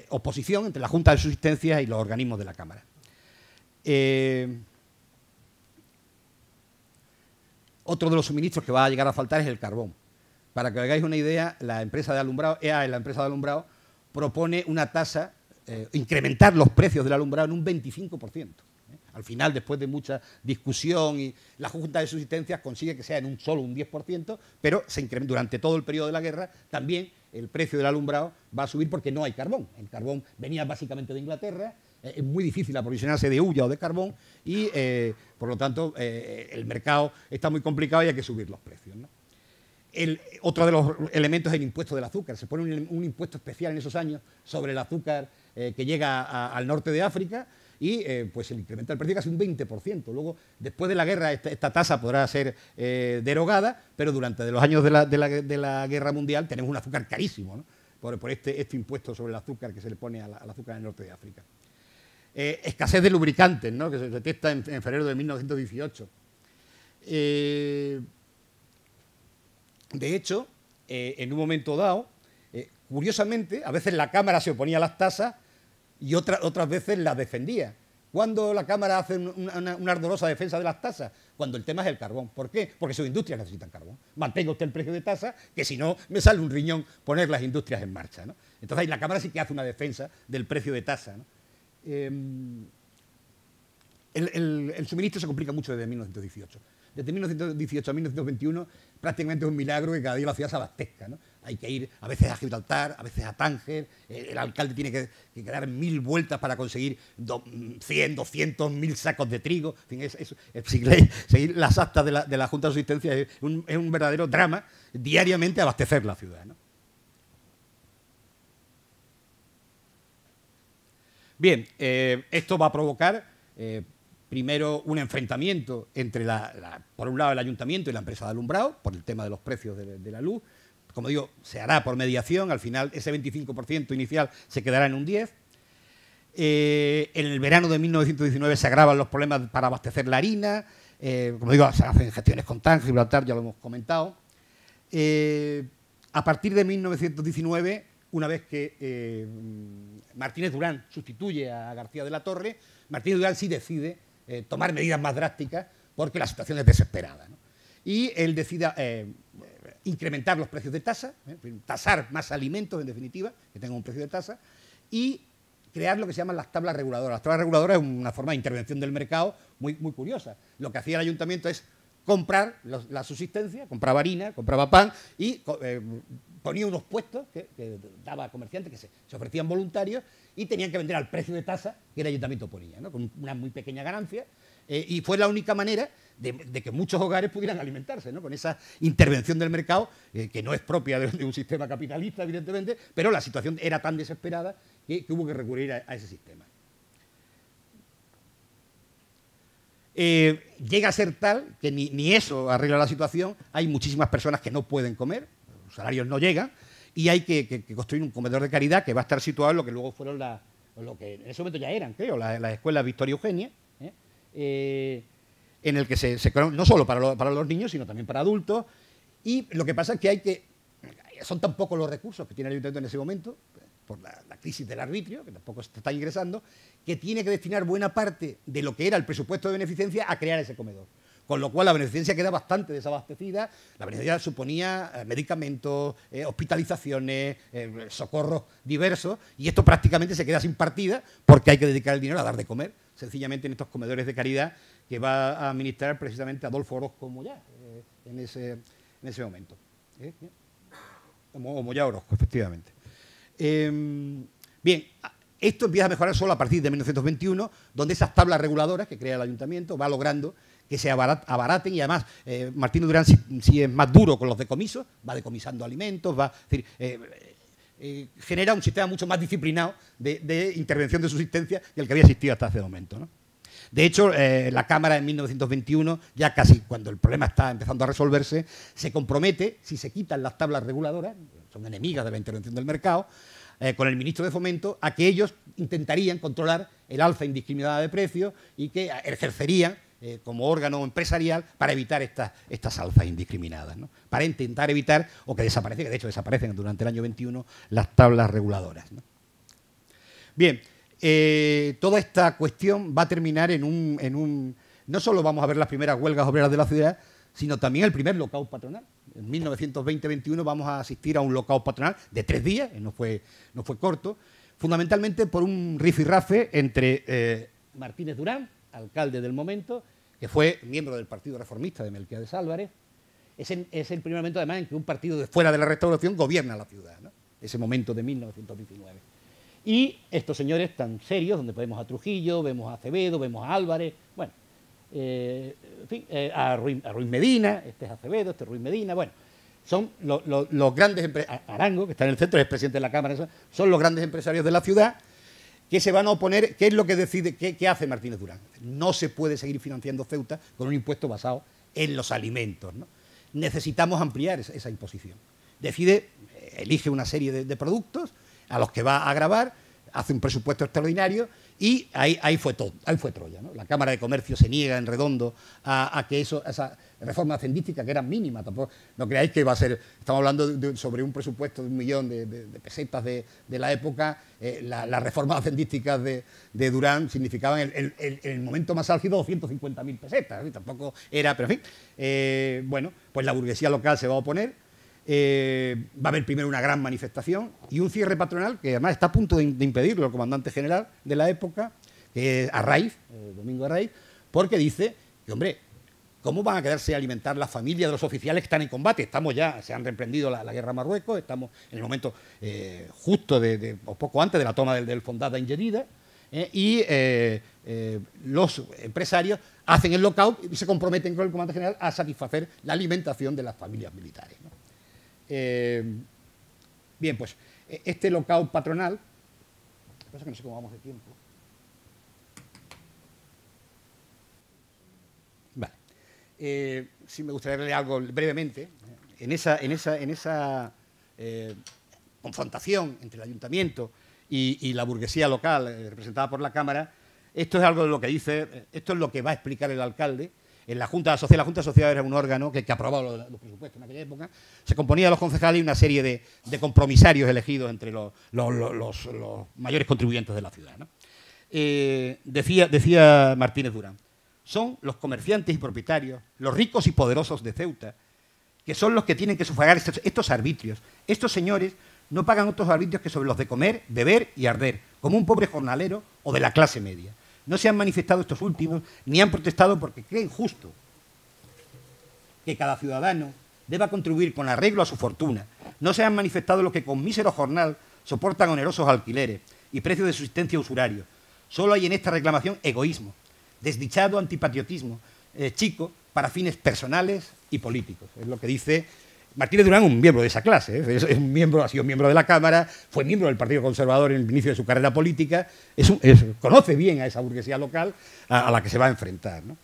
oposición entre la Junta de Subsistencia y los organismos de la Cámara. Otro de los suministros que va a llegar a faltar es el carbón. Para que os hagáis una idea, la empresa de alumbrado, propone una tasa, incrementar los precios del alumbrado en un 25%. Al final, después de mucha discusión, y la Junta de Subsistencia consigue que sea en solo un 10%, pero se incrementa durante todo el periodo de la guerra. También el precio del alumbrado va a subir porque no hay carbón. El carbón venía básicamente de Inglaterra. Es muy difícil aprovisionarse de hulla o de carbón y, por lo tanto, el mercado está muy complicado y hay que subir los precios, ¿no? Otro de los elementos es el impuesto del azúcar. Se pone un impuesto especial en esos años sobre el azúcar que llega al norte de África y pues se le incrementa el precio casi un 20%. Luego, después de la guerra, esta tasa podrá ser derogada, pero durante los años de la Guerra Mundial tenemos un azúcar carísimo, ¿no? por este impuesto sobre el azúcar que se le pone al azúcar en el norte de África. Escasez de lubricantes, ¿no? Que se detecta en febrero de 1918. De hecho, en un momento dado, curiosamente, a veces la Cámara se oponía a las tasas y otras veces las defendía. ¿Cuándo la Cámara hace una ardorosa defensa de las tasas? Cuando el tema es el carbón. ¿Por qué? Porque sus industrias necesitan carbón. Mantenga usted el precio de tasa, que si no, me sale un riñón poner las industrias en marcha, ¿no? Entonces ahí la Cámara sí que hace una defensa del precio de tasa, ¿no? El suministro se complica mucho desde 1918. Desde 1918 a 1921 prácticamente es un milagro que cada día la ciudad se abastezca, ¿no? Hay que ir a veces a Gibraltar, a veces a Tánger, el alcalde tiene que dar 1000 vueltas para conseguir 100, 200, 1000 sacos de trigo. En fin, seguir las actas de la Junta de Subsistencia es un verdadero drama diariamente abastecer la ciudad, ¿no? Bien, esto va a provocar primero un enfrentamiento entre, por un lado, el ayuntamiento y la empresa de alumbrado, por el tema de los precios de la luz. Como digo, se hará por mediación, al final ese 25% inicial se quedará en un 10%. En el verano de 1919 se agravan los problemas para abastecer la harina. Como digo, se hacen gestiones con Tánger, Gibraltar, ya lo hemos comentado. A partir de 1919, una vez que Martínez Durán sustituye a García de la Torre, Martínez Durán sí decide tomar medidas más drásticas porque la situación es desesperada, ¿no? Y él decide incrementar los precios de tasa, tasar más alimentos, en definitiva, que tengan un precio de tasa, y crear lo que se llaman las tablas reguladoras. Las tablas reguladoras es una forma de intervención del mercado muy, muy curiosa. Lo que hacía el ayuntamiento es comprar la subsistencia, compraba harina, compraba pan y ponía unos puestos que daba a comerciantes que se ofrecían voluntarios y tenían que vender al precio de tasa que el ayuntamiento ponía, ¿no? Con una muy pequeña ganancia, y fue la única manera de que muchos hogares pudieran alimentarse, ¿no? Con esa intervención del mercado, que no es propia de un sistema capitalista, evidentemente, pero la situación era tan desesperada que hubo que recurrir a ese sistema. Llega a ser tal que ni eso arregla la situación. Hay muchísimas personas que no pueden comer, los salarios no llegan, y hay que construir un comedor de caridad que va a estar situado en lo que luego fueron lo que en ese momento ya eran, creo, las escuelas Victoria Eugenia, en el que no solo para los niños, sino también para adultos. Y lo que pasa es que son tan pocos los recursos que tiene el ayuntamiento en ese momento, por la crisis del arbitrio, que tampoco se está ingresando, que tiene que destinar buena parte de lo que era el presupuesto de beneficencia a crear ese comedor. Con lo cual la beneficencia queda bastante desabastecida. La beneficencia suponía medicamentos, hospitalizaciones, socorros diversos, y esto prácticamente se queda sin partida porque hay que dedicar el dinero a dar de comer, sencillamente en estos comedores de caridad que va a administrar precisamente Adolfo Orozco Moyá en ese momento. O Moyá Orozco, efectivamente. Bien, esto empieza a mejorar solo a partir de 1921, donde esas tablas reguladoras que crea el ayuntamiento va logrando que se abaraten, y además Martínez Durán sí es más duro con los decomisos, va decomisando alimentos, genera un sistema mucho más disciplinado de intervención de subsistencia que el que había existido hasta ese momento, ¿no? De hecho, la Cámara en 1921, ya casi cuando el problema está empezando a resolverse, se compromete, si se quitan las tablas reguladoras, son enemigas de la intervención del mercado, con el ministro de Fomento, a que ellos intentarían controlar el alza indiscriminada de precios y que ejercerían como órgano empresarial para evitar estas alzas indiscriminadas, ¿no? Para intentar evitar, o que desaparezcan, que de hecho desaparecen durante el año 21, las tablas reguladoras, ¿no? Bien, toda esta cuestión va a terminar en un... No solo vamos a ver las primeras huelgas obreras de la ciudad, sino también el primer lockout patronal. En 1920-21 vamos a asistir a un lockout patronal de 3 días, no fue corto, fundamentalmente por un rifirrafe entre Martínez Durán, alcalde del momento, que fue miembro del Partido Reformista de Melquiades Álvarez. Es el primer momento, además, en que un partido de fuera de la Restauración gobierna la ciudad, ¿no? Ese momento de 1919. Y estos señores tan serios, donde vemos a Trujillo, vemos a Acevedo, vemos a Álvarez, bueno, en fin, a Ruiz Medina, este es Acevedo, este es Ruiz Medina, bueno, son los grandes empresarios. Arango, que está en el centro, es presidente de la Cámara, son los grandes empresarios de la ciudad, que se van a oponer. ¿Qué es lo que decide? ¿Qué hace Martínez Durán? No se puede seguir financiando Ceuta con un impuesto basado en los alimentos, ¿no? Necesitamos ampliar esa imposición. Elige una serie de productos a los que va a gravar, hace un presupuesto extraordinario, y ahí fue Troya, ¿no? La Cámara de Comercio se niega en redondo a que esa reforma hacendística, que era mínima, tampoco, no creáis que va a ser, estamos hablando sobre un presupuesto de 1 millón de pesetas de la época. Las reformas hacendísticas de Durán significaban en el momento más álgido 250.000 pesetas, ¿sí? Tampoco era, pero en fin, bueno, pues la burguesía local se va a oponer. Va a haber primero una gran manifestación y un cierre patronal que además está a punto de impedirlo el comandante general de la época, que es Arraiz, Domingo Arraiz, porque dice que, hombre, ¿cómo van a quedarse a alimentar las familias de los oficiales que están en combate? Se han reemprendido la guerra a Marruecos, estamos en el momento justo o poco antes de la toma del Fondata en Jedida, y los empresarios hacen el lockout y se comprometen con el comandante general a satisfacer la alimentación de las familias militares, ¿no? Bien, pues este lockout patronal, lo que pasa es que no sé cómo vamos de tiempo. Vale. Sí me gustaría leer algo brevemente. En esa confrontación entre el ayuntamiento y la burguesía local representada por la Cámara, esto es algo de lo que dice, esto es lo que va a explicar el alcalde. En la Junta Social era un órgano que aprobaba los presupuestos en aquella época. Se componía de los concejales y una serie de compromisarios elegidos entre los mayores contribuyentes de la ciudad, ¿no? Decía Martínez Durán, son los comerciantes y propietarios, los ricos y poderosos de Ceuta, que son los que tienen que sufragar estos arbitrios. Estos señores no pagan otros arbitrios que sobre los de comer, beber y arder, como un pobre jornalero o de la clase media. No se han manifestado estos últimos, ni han protestado porque creen justo que cada ciudadano deba contribuir con arreglo a su fortuna. No se han manifestado los que con mísero jornal soportan onerosos alquileres y precios de subsistencia usurarios. Solo hay en esta reclamación egoísmo, desdichado antipatriotismo, chico, para fines personales y políticos. Es lo que dice Martínez Durán, un miembro de esa clase, ha sido miembro de la Cámara, fue miembro del Partido Conservador en el inicio de su carrera política, conoce bien a esa burguesía local a la que se va a enfrentar, ¿no?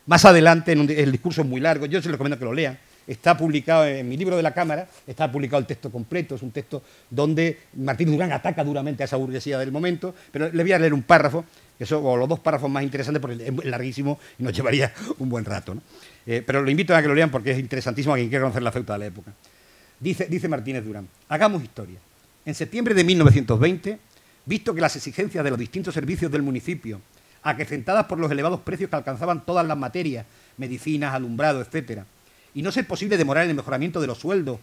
Más adelante, el discurso es muy largo, yo se lo recomiendo que lo lean. Está publicado en mi libro de la Cámara, está publicado el texto completo, es un texto donde Martínez Durán ataca duramente a esa burguesía del momento, pero le voy a leer un párrafo, que son los dos párrafos más interesantes, porque es larguísimo y nos llevaría un buen rato, ¿no? Pero lo invito a que lo lean porque es interesantísimo a quien quiera conocer la Ceuta de la época. Dice Martínez Durán: hagamos historia. En septiembre de 1920, visto que las exigencias de los distintos servicios del municipio, acrecentadas por los elevados precios que alcanzaban todas las materias, medicinas, alumbrado, etcétera, y no ser posible demorar el mejoramiento de los sueldos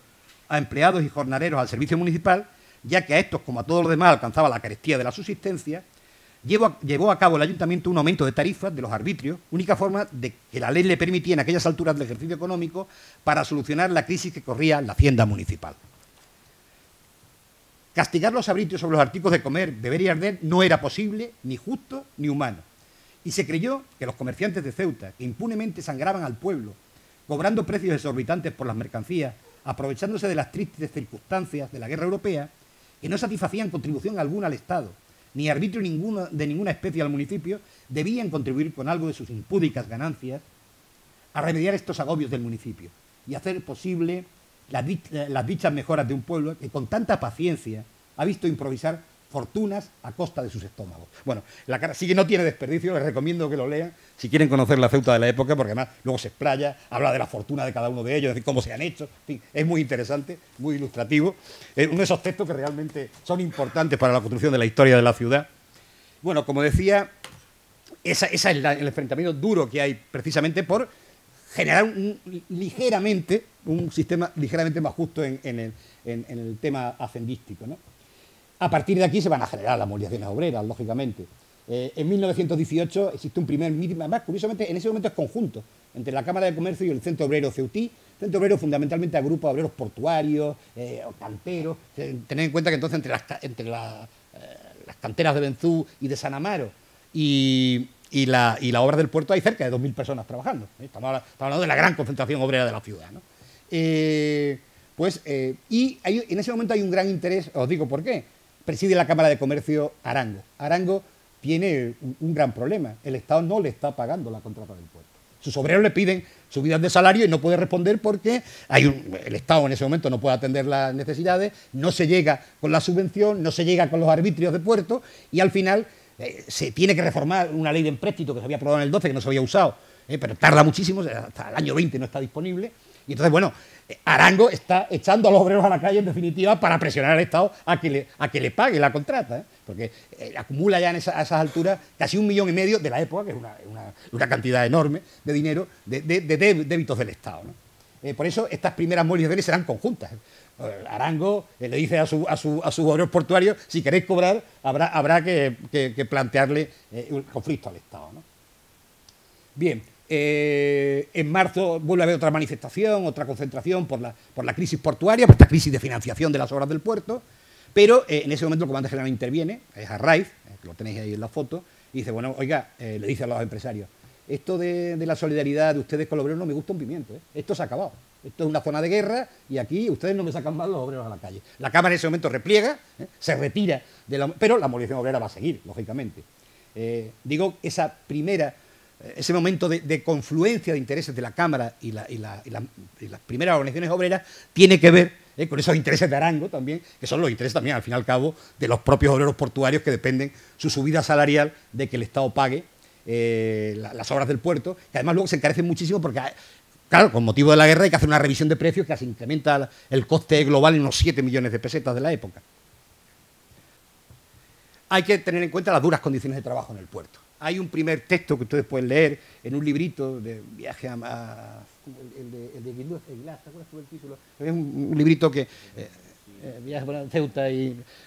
a empleados y jornaleros al servicio municipal, ya que a estos, como a todos los demás, alcanzaba la carestía de la subsistencia, llevó a cabo el ayuntamiento un aumento de tarifas de los arbitrios, única forma de que la ley le permitía en aquellas alturas del ejercicio económico para solucionar la crisis que corría la hacienda municipal. Castigar los arbitrios sobre los artículos de comer, beber y arder no era posible, ni justo, ni humano. Y se creyó que los comerciantes de Ceuta, que impunemente sangraban al pueblo, cobrando precios exorbitantes por las mercancías, aprovechándose de las tristes circunstancias de la guerra europea, que no satisfacían contribución alguna al Estado, ni arbitrio de ninguna especie al municipio, debían contribuir con algo de sus impúdicas ganancias a remediar estos agobios del municipio y hacer posible las dichas mejoras de un pueblo que con tanta paciencia ha visto improvisar fortunas a costa de sus estómagos. Bueno, la cara sí que no tiene desperdicio, les recomiendo que lo lean si quieren conocer la Ceuta de la época, porque además luego se explaya, habla de la fortuna de cada uno de ellos, es decir, cómo se han hecho, en fin, es muy interesante, muy ilustrativo, es uno de esos textos que realmente son importantes para la construcción de la historia de la ciudad. Bueno, como decía, esa es el enfrentamiento duro que hay precisamente por generar un sistema ligeramente más justo en el tema hacendístico, ¿no? A partir de aquí se van a generar las movilizaciones obreras, lógicamente. En 1918 existe un primer meeting, además, curiosamente, en ese momento es conjunto, entre la Cámara de Comercio y el Centro Obrero Ceutí. El Centro Obrero fundamentalmente agrupa obreros portuarios, canteros. Tened en cuenta que entonces entre las canteras de Benzú y de San Amaro y la obra del puerto hay cerca de 2.000 personas trabajando. Estamos hablando de la gran concentración obrera de la ciudad, ¿no? Y en ese momento hay un gran interés, os digo por qué. Preside la Cámara de Comercio Arango. Arango tiene un gran problema. El Estado no le está pagando la contrata del puerto. Sus obreros le piden subidas de salario y no puede responder porque el Estado en ese momento no puede atender las necesidades, no se llega con la subvención, no se llega con los arbitrios de puerto y al final se tiene que reformar una ley de empréstito que se había aprobado en el 12 que no se había usado, pero tarda muchísimo, hasta el año 20 no está disponible. Y entonces, bueno, Arango está echando a los obreros a la calle, en definitiva, para presionar al Estado a que le pague la contrata, porque acumula ya a esas alturas casi 1,5 millones de la época, que es una cantidad enorme de dinero, de débitos del Estado, ¿no? Por eso estas primeras movilizaciones serán conjuntas. Arango le dice a sus obreros portuarios: si queréis cobrar, habrá que plantearle un conflicto al Estado, ¿no? Bien. En marzo vuelve a haber otra manifestación, otra concentración por la crisis portuaria, por esta crisis de financiación de las obras del puerto, pero en ese momento el comandante general interviene, es Arraiz, que lo tenéis ahí en la foto, y dice, bueno, oiga, le dice a los empresarios, esto de la solidaridad de ustedes con los obreros no me gusta un pimiento, esto se ha acabado, esto es una zona de guerra y aquí ustedes no me sacan más los obreros a la calle. La Cámara en ese momento repliega, se retira, pero la movilización obrera va a seguir, lógicamente. Digo, ese momento de confluencia de intereses de la Cámara y las primeras organizaciones obreras tiene que ver con esos intereses de Arango también, que son los intereses también, al fin y al cabo, de los propios obreros portuarios que dependen su subida salarial de que el Estado pague las obras del puerto, que además luego se encarecen muchísimo porque, claro, con motivo de la guerra hay que hacer una revisión de precios que se incrementa el coste global en unos 7 millones de pesetas de la época. Hay que tener en cuenta las duras condiciones de trabajo en el puerto. Hay un primer texto que ustedes pueden leer en un librito de viaje el de Aguiló, ¿te acuerdas tú del título? Es un librito que viaje por Ceuta,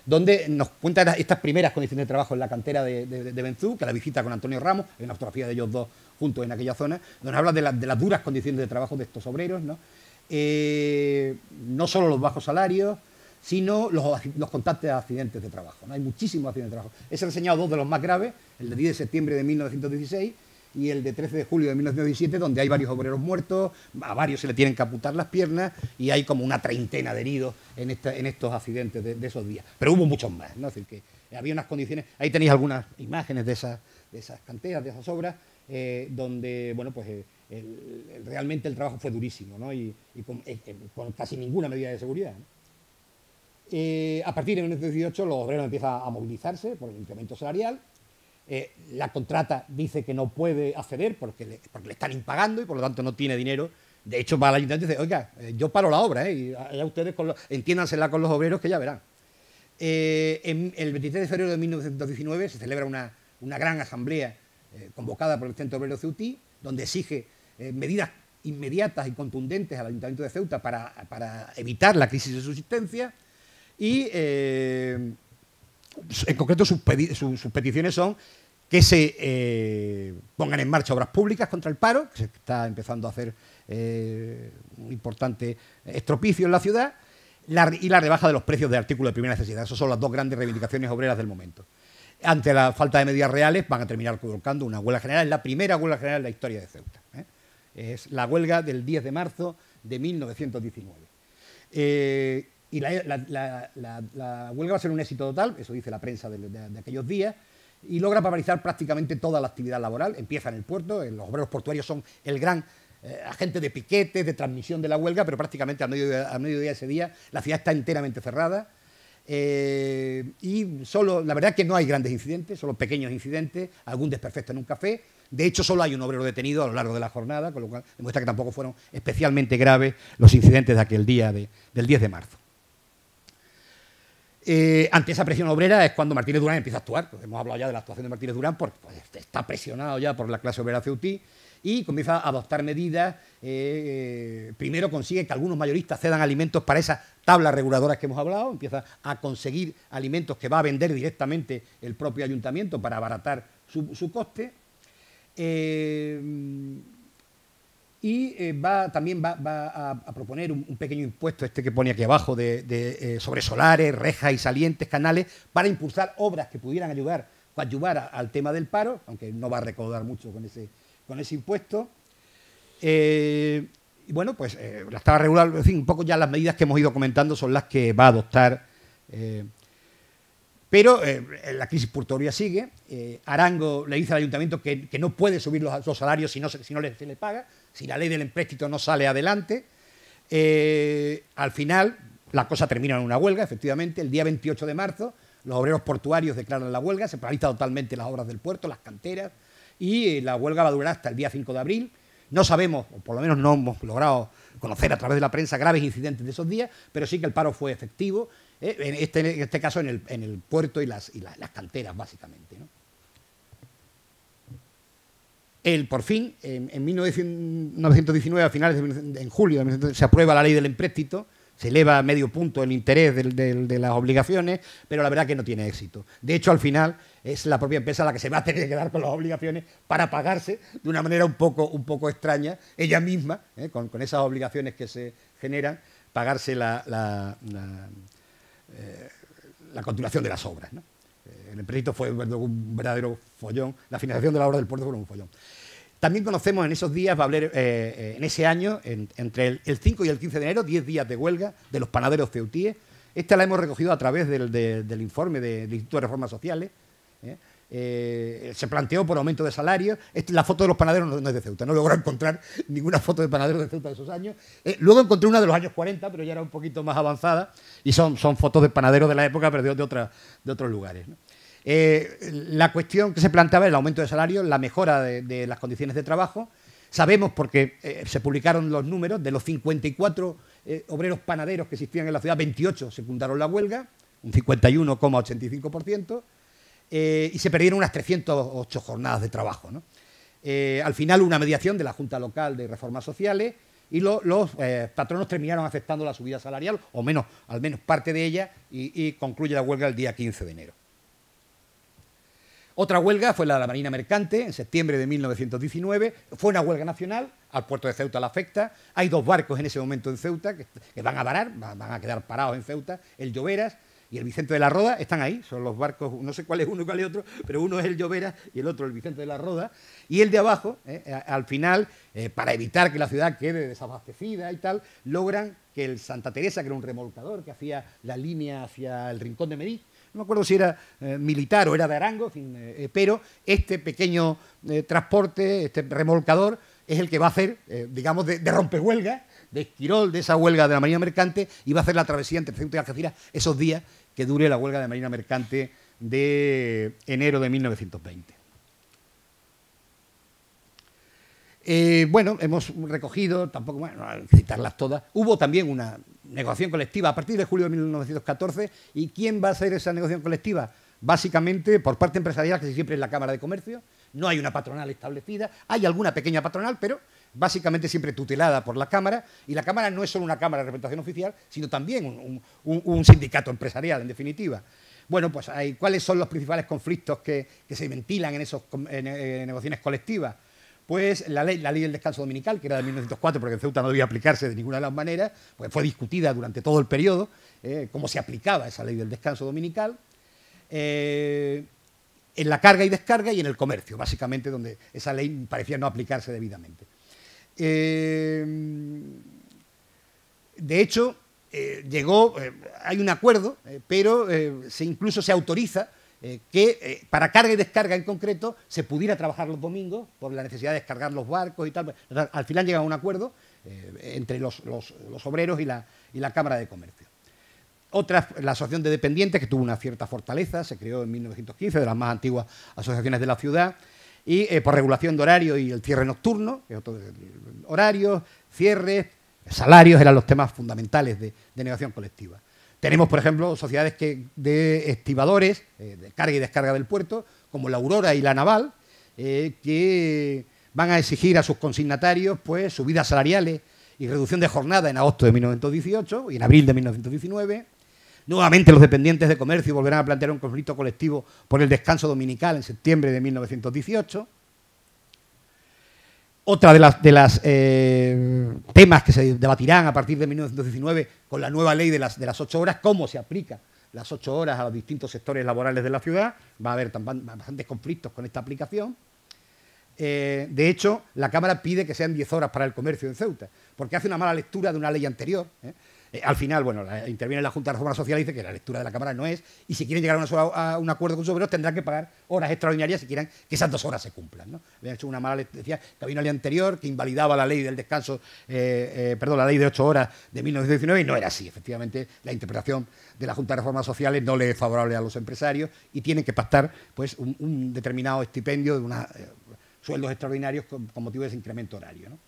donde nos cuenta estas primeras condiciones de trabajo en la cantera de Benzú, que la visita con Antonio Ramos, hay una fotografía de ellos dos juntos en aquella zona, donde habla de las duras condiciones de trabajo de estos obreros, ¿no? No solo los bajos salarios, sino los constantes accidentes de trabajo, ¿no? Hay muchísimos accidentes de trabajo. He reseñado dos de los más graves, el de 10 de septiembre de 1916 y el de 13 de julio de 1917, donde hay varios obreros muertos, a varios se le tienen que amputar las piernas y hay como una treintena de heridos en estos accidentes de esos días. Pero hubo muchos más, ¿no? Es decir, que había unas condiciones. Ahí tenéis algunas imágenes de esas canteras, de esas obras. donde, bueno, pues realmente el trabajo fue durísimo, ¿no? y con casi ninguna medida de seguridad, ¿no? A partir de 1918 los obreros empiezan a movilizarse por el incremento salarial. La contrata dice que no puede acceder porque le están impagando y por lo tanto no tiene dinero. De hecho va al ayuntamiento y dice, oiga, yo paro la obra, y allá ustedes entiéndansela con los obreros que ya verán. El 23 de febrero de 1919 se celebra una gran asamblea convocada por el Centro Obrero Ceutí, donde exige medidas inmediatas y contundentes al Ayuntamiento de Ceuta para evitar la crisis de subsistencia. Y en concreto sus peticiones son que se pongan en marcha obras públicas contra el paro, que se está empezando a hacer un importante estropicio en la ciudad, y la rebaja de los precios de artículos de primera necesidad. Esas son las dos grandes reivindicaciones obreras del momento. Ante la falta de medidas reales van a terminar convocando una huelga general. Es la primera huelga general en la historia de Ceuta. Es la huelga del 10 de marzo de 1919. Y la huelga va a ser un éxito total, eso dice la prensa de aquellos días, y logra paralizar prácticamente toda la actividad laboral. Empieza en el puerto, los obreros portuarios son el gran agente de piquetes, de transmisión de la huelga, pero prácticamente a mediodía de ese día la ciudad está enteramente cerrada. Y la verdad es que no hay grandes incidentes, solo pequeños incidentes, algún desperfecto en un café. De hecho, solo hay un obrero detenido a lo largo de la jornada, con lo cual demuestra que tampoco fueron especialmente graves los incidentes de aquel día del 10 de marzo. Ante esa presión obrera es cuando Martínez Durán empieza a actuar. Pues hemos hablado ya de la actuación de Martínez Durán porque pues, está presionado ya por la clase obrera ceutí y comienza a adoptar medidas. Primero consigue que algunos mayoristas cedan alimentos para esas tablas reguladoras que hemos hablado, empieza a conseguir alimentos que va a vender directamente el propio ayuntamiento para abaratar su coste. También va a proponer un pequeño impuesto, que pone aquí abajo, sobre solares, rejas y salientes, canales, para impulsar obras que pudieran coadyuvar al tema del paro, aunque no va a recaudar mucho con ese impuesto. Y bueno, pues la tabla regular, en fin, un poco ya las medidas que hemos ido comentando son las que va a adoptar. Pero la crisis portuaria sigue. Arango le dice al ayuntamiento que no puede subir los salarios si no se le paga, si la ley del empréstito no sale adelante. Al final, la cosa termina en una huelga, efectivamente. El día 28 de marzo, los obreros portuarios declaran la huelga, se paralizan totalmente las obras del puerto, las canteras, y la huelga va a durar hasta el día 5 de abril. No sabemos, o por lo menos no hemos logrado conocer a través de la prensa graves incidentes de esos días, pero sí que el paro fue efectivo, en este caso en el puerto y las canteras, básicamente, ¿no? Por fin, en 1919, a finales en julio de 1919, se aprueba la ley del empréstito, se eleva a medio punto el interés de las obligaciones, pero la verdad que no tiene éxito. De hecho, al final, es la propia empresa la que se va a tener que quedar con las obligaciones para pagarse de una manera un poco extraña, ella misma, con esas obligaciones que se generan, pagarse la continuación de las obras, ¿no? El empréstito fue un verdadero follón, la financiación de la obra del puerto fue un follón. También conocemos en esos días, va a haber en ese año, entre el 5 y el 15 de enero, 10 días de huelga de los panaderos ceutíes. Esta la hemos recogido a través del informe del Instituto de Reformas Sociales. Se planteó por aumento de salarios. La foto de los panaderos no es de Ceuta, no logró encontrar ninguna foto de panaderos de Ceuta de esos años. Luego encontré una de los años 40, pero ya era un poquito más avanzada, y son fotos de panaderos de la época, pero de otros lugares, ¿no? La cuestión que se planteaba era el aumento de salario, la mejora de las condiciones de trabajo. Sabemos, porque se publicaron los números, de los 54 obreros panaderos que existían en la ciudad, 28 secundaron la huelga, un 51,85%, y se perdieron unas 308 jornadas de trabajo, ¿no? Al final, una mediación de la Junta Local de Reformas Sociales, y los patronos terminaron aceptando la subida salarial, o al menos parte de ella, y concluye la huelga el día 15 de enero. Otra huelga fue la de la Marina Mercante, en septiembre de 1919. Fue una huelga nacional, al puerto de Ceuta la afecta. Hay 2 barcos en ese momento en Ceuta que van a varar, van a quedar parados en Ceuta. El Lloveras y el Vicente de la Roda están ahí. Son los barcos, no sé cuál es uno y cuál es otro, pero uno es el Lloveras y el otro el Vicente de la Roda. Y el de abajo, al final, para evitar que la ciudad quede desabastecida y tal, logran que el Santa Teresa, que era un remolcador que hacía la línea hacia el Rincón de Merí, no me acuerdo si era militar o era de Arango, en fin, pero este pequeño transporte, este remolcador, es el que va a hacer, digamos, de rompehuelga, de esquirol de esa huelga de la Marina Mercante, y va a hacer la travesía entre Ceuta y Algeciras esos días que dure la huelga de Marina Mercante de enero de 1920. Bueno, hemos recogido, tampoco, bueno, no hay que citarlas todas, hubo también una negociación colectiva a partir de julio de 1914, ¿y quién va a hacer esa negociación colectiva? Básicamente por parte empresarial, que siempre es la Cámara de Comercio, no hay una patronal establecida, hay alguna pequeña patronal, pero básicamente siempre tutelada por la Cámara, y la Cámara no es solo una Cámara de representación oficial, sino también un sindicato empresarial, en definitiva. Bueno, pues ¿cuáles son los principales conflictos que se ventilan en esas negociaciones colectivas? Pues la ley del descanso dominical, que era de 1904, porque en Ceuta no debía aplicarse de ninguna de las maneras, pues fue discutida durante todo el periodo, cómo se aplicaba esa ley del descanso dominical, en la carga y descarga y en el comercio, básicamente donde esa ley parecía no aplicarse debidamente. De hecho, hay un acuerdo, pero incluso se autoriza que para carga y descarga en concreto se pudiera trabajar los domingos por la necesidad de descargar los barcos y tal. Al final llega a un acuerdo entre los obreros y la Cámara de Comercio. Otra, la Asociación de Dependientes, que tuvo una cierta fortaleza, se creó en 1915, de las más antiguas asociaciones de la ciudad, y por regulación de horario y el cierre nocturno, que es otro, horarios, cierres, salarios eran los temas fundamentales de negociación colectiva. Tenemos, por ejemplo, sociedades de estibadores, de carga y descarga del puerto, como la Aurora y la Naval, que van a exigir a sus consignatarios pues, subidas salariales y reducción de jornada en agosto de 1918 y en abril de 1919. Nuevamente los dependientes de comercio volverán a plantear un conflicto colectivo por el descanso dominical en septiembre de 1918. Otra de las temas que se debatirán a partir de 1919 con la nueva ley de las 8 horas, cómo se aplica las 8 horas a los distintos sectores laborales de la ciudad. Va a haber bastantes conflictos con esta aplicación. De hecho, la Cámara pide que sean 10 horas para el comercio en Ceuta, porque hace una mala lectura de una ley anterior. Al final, bueno, interviene la Junta de Reforma Social y dice que la lectura de la Cámara no es, y si quieren llegar a un acuerdo con sus obreros tendrán que pagar horas extraordinarias si quieren que esas 2 horas se cumplan, ¿no? Habían hecho una mala lectura, decía que había una ley anterior que invalidaba la ley del descanso, la ley de 8 horas de 1919, y no era así. Efectivamente, la interpretación de la Junta de Reformas Sociales no le es favorable a los empresarios y tienen que pactar pues, un determinado estipendio de sueldos extraordinarios con motivo de ese incremento horario, ¿no?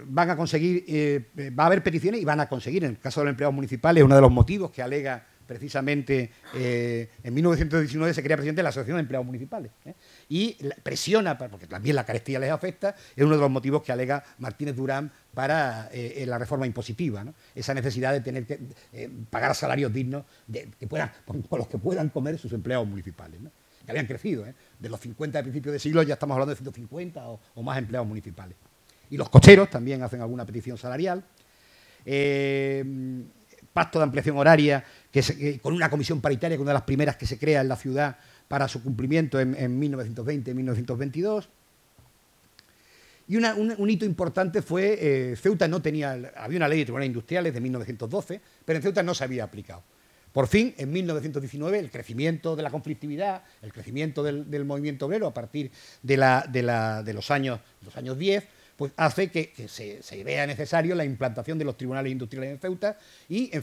Van a conseguir, va a haber peticiones y van a conseguir, en el caso de los empleados municipales, uno de los motivos que alega precisamente en 1919 se crea presidente de la Asociación de Empleados Municipales, y presiona, porque también la carestía les afecta, es uno de los motivos que alega Martínez Durán para la reforma impositiva, ¿no? Esa necesidad de tener que pagar salarios dignos con los que puedan comer sus empleados municipales, ¿no? Que habían crecido, de los 50 de principios de siglo ya estamos hablando de 150 o más empleados municipales. Y los cocheros también hacen alguna petición salarial. Pacto de ampliación horaria, con una comisión paritaria, que es una de las primeras que se crea en la ciudad para su cumplimiento en 1920 y 1922. Y un hito importante fue, Ceuta no tenía, había una ley de tribunales industriales de 1912, pero en Ceuta no se había aplicado. Por fin, en 1919, el crecimiento de la conflictividad, el crecimiento del movimiento obrero a partir de los años 10, pues hace que se vea necesario la implantación de los tribunales industriales en Ceuta, y en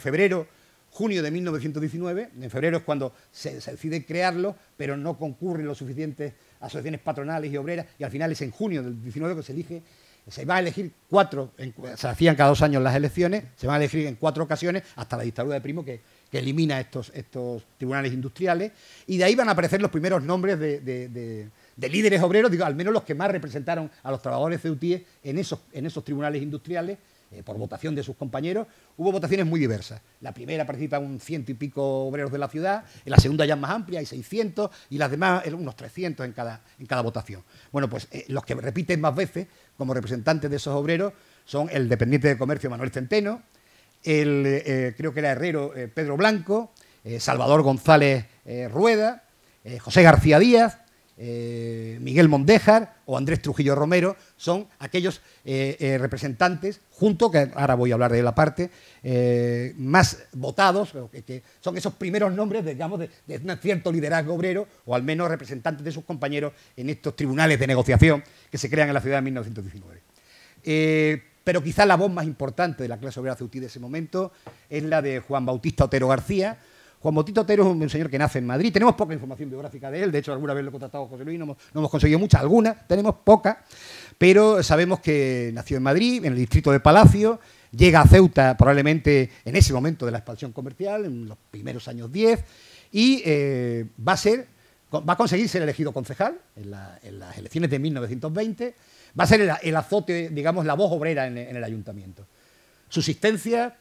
junio de 1919, en febrero es cuando se decide crearlo, pero no concurren los suficientes asociaciones patronales y obreras, y al final es en junio del 19 que se va a elegir 4, se hacían cada 2 años las elecciones, se van a elegir en 4 ocasiones, hasta la dictadura de Primo, que elimina estos tribunales industriales, y de ahí van a aparecer los primeros nombres de líderes obreros, digo, al menos los que más representaron a los trabajadores ceutíes en esos tribunales industriales, por votación de sus compañeros. Hubo votaciones muy diversas. La primera participan 100 y pico obreros de la ciudad, en la segunda ya es más amplia, hay 600, y las demás unos 300 en cada votación. Bueno, pues los que repiten más veces como representantes de esos obreros son el dependiente de comercio Manuel Centeno, creo que era herrero Pedro Blanco, Salvador González Rueda, José García Díaz, Miguel Mondéjar o Andrés Trujillo Romero son aquellos representantes, junto, que ahora voy a hablar de la parte, más votados, que son esos primeros nombres, digamos, de un cierto liderazgo obrero, o al menos representantes de sus compañeros en estos tribunales de negociación que se crean en la ciudad de 1919. Pero quizá la voz más importante de la clase obrera ceutí de ese momento es la de Juan Bautista Otero García. Juan Bautista Otero es un señor que nace en Madrid. Tenemos poca información biográfica de él. De hecho, alguna vez lo he contratado a José Luis, no hemos conseguido mucha. Alguna, tenemos poca. Pero sabemos que nació en Madrid, en el distrito de Palacio. Llega a Ceuta probablemente en ese momento de la expansión comercial, en los primeros años 10. Y va a conseguir ser elegido concejal en las elecciones de 1920. Va a ser el azote, digamos, la voz obrera en el ayuntamiento. Subsistencia,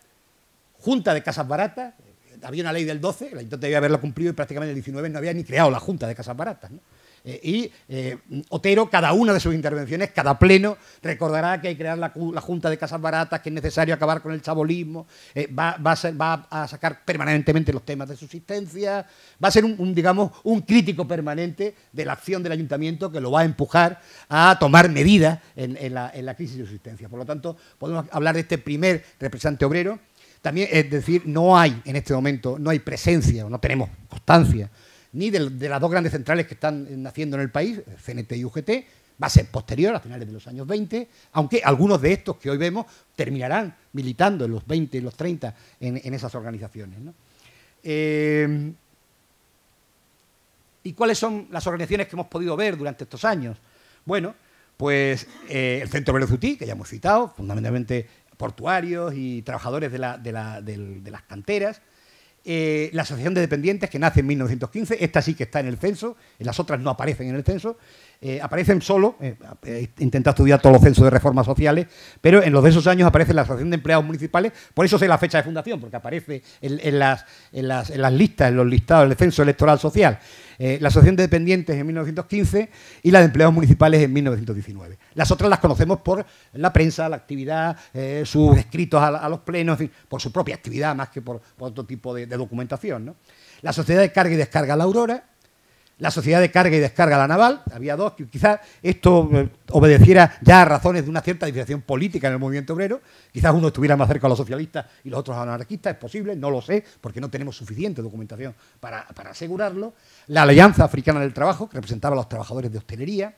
Junta de Casas Baratas. Había una ley del 12, el ayuntamiento debía haberla cumplido y prácticamente en el 19 no había ni creado la Junta de Casas Baratas, ¿no? Otero, cada una de sus intervenciones, cada pleno, recordará que hay que crear la Junta de Casas Baratas, que es necesario acabar con el chabolismo, va a sacar permanentemente los temas de subsistencia, va a ser digamos, un crítico permanente de la acción del ayuntamiento que lo va a empujar a tomar medidas en la crisis de subsistencia. Por lo tanto, podemos hablar de este primer representante obrero. También, es decir, no hay en este momento, no hay presencia, o no tenemos constancia, ni de las dos grandes centrales que están naciendo en el país, CNT y UGT, va a ser posterior, a finales de los años 20, aunque algunos de estos que hoy vemos terminarán militando en los 20 y los 30 en esas organizaciones, ¿no? ¿Y cuáles son las organizaciones que hemos podido ver durante estos años? Bueno, pues el Centro Obrero Ceutí, que ya hemos citado, fundamentalmente portuarios y trabajadores de las canteras. La Asociación de Dependientes, que nace en 1915, esta sí que está en el censo, las otras no aparecen en el censo, aparecen solo, he intentado estudiar todos los censos de reformas sociales, pero en los de esos años aparece la Asociación de Empleados Municipales, por eso sé la fecha de fundación, porque aparece en las listas, en los listados del censo electoral social. La Asociación de Dependientes en 1915 y la de Empleados Municipales en 1919. Las otras las conocemos por la prensa, la actividad, sus escritos a los plenos, en fin, por su propia actividad más que por otro tipo de documentación, ¿no? La Sociedad de Carga y Descarga La Aurora, la Sociedad de Carga y Descarga La Naval, había dos, que quizás esto obedeciera ya a razones de una cierta diferenciación política en el movimiento obrero, quizás uno estuviera más cerca a los socialistas y los otros a los anarquistas, es posible, no lo sé, porque no tenemos suficiente documentación para asegurarlo. La Alianza Africana del Trabajo, que representaba a los trabajadores de hostelería,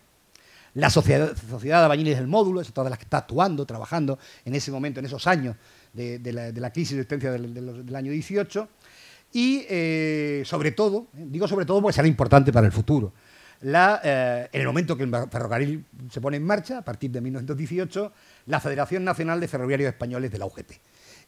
la Sociedad de Albañiles del Módulo, esa es toda la que está actuando, trabajando en ese momento, en esos años de la crisis de existencia del año 18, y sobre todo, digo sobre todo porque será importante para el futuro, en el momento que el ferrocarril se pone en marcha, a partir de 1918, la Federación Nacional de Ferroviarios Españoles de la UGT.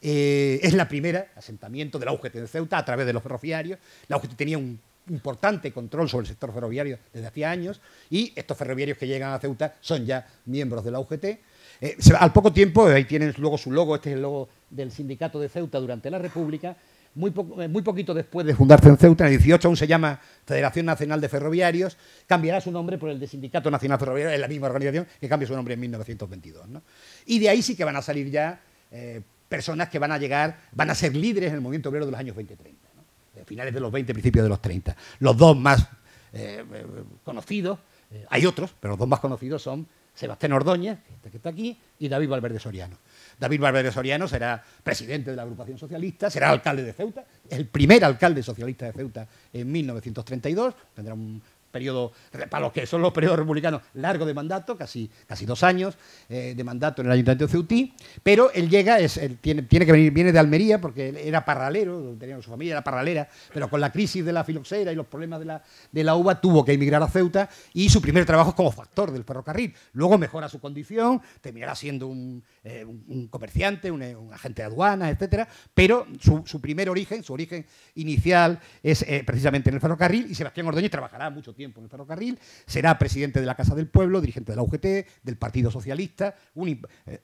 Es la primera asentamiento de la UGT en Ceuta a través de los ferroviarios. La UGT tenía un importante control sobre el sector ferroviario desde hacía años y estos ferroviarios que llegan a Ceuta son ya miembros de la UGT. Al poco tiempo, ahí tienen luego su logo, este es el logo del sindicato de Ceuta durante la República. Muy poquito después de fundarse en Ceuta, en el 18 aún se llama Federación Nacional de Ferroviarios, cambiará su nombre por el de Sindicato Nacional Ferroviario, es la misma organización que cambia su nombre en 1922, ¿no? Y de ahí sí que van a salir ya personas que van a ser líderes en el movimiento obrero de los años 20-30, ¿no? De finales de los 20, principios de los 30. Los dos más conocidos, hay otros, pero los dos más conocidos son Sebastián Ordóñez, que está aquí, y David Valverde Soriano. David Valverde Soriano será presidente de la agrupación socialista, será alcalde de Ceuta, el primer alcalde socialista de Ceuta en 1932, tendrá un periodo, para los que son los periodos republicanos, largo de mandato, casi 2 años de mandato en el Ayuntamiento de Ceutí, pero él llega, tiene que venir, viene de Almería, porque él era parralero, su familia era parralera, pero con la crisis de la filoxera y los problemas de la uva tuvo que emigrar a Ceuta y su primer trabajo es como factor del ferrocarril. Luego mejora su condición, terminará siendo un comerciante, un agente de aduanas, etcétera, pero su primer origen, su origen inicial es precisamente en el ferrocarril, y Sebastián Ordóñez trabajará mucho tiempo en el ferrocarril, será presidente de la Casa del Pueblo, dirigente de la UGT, del Partido Socialista.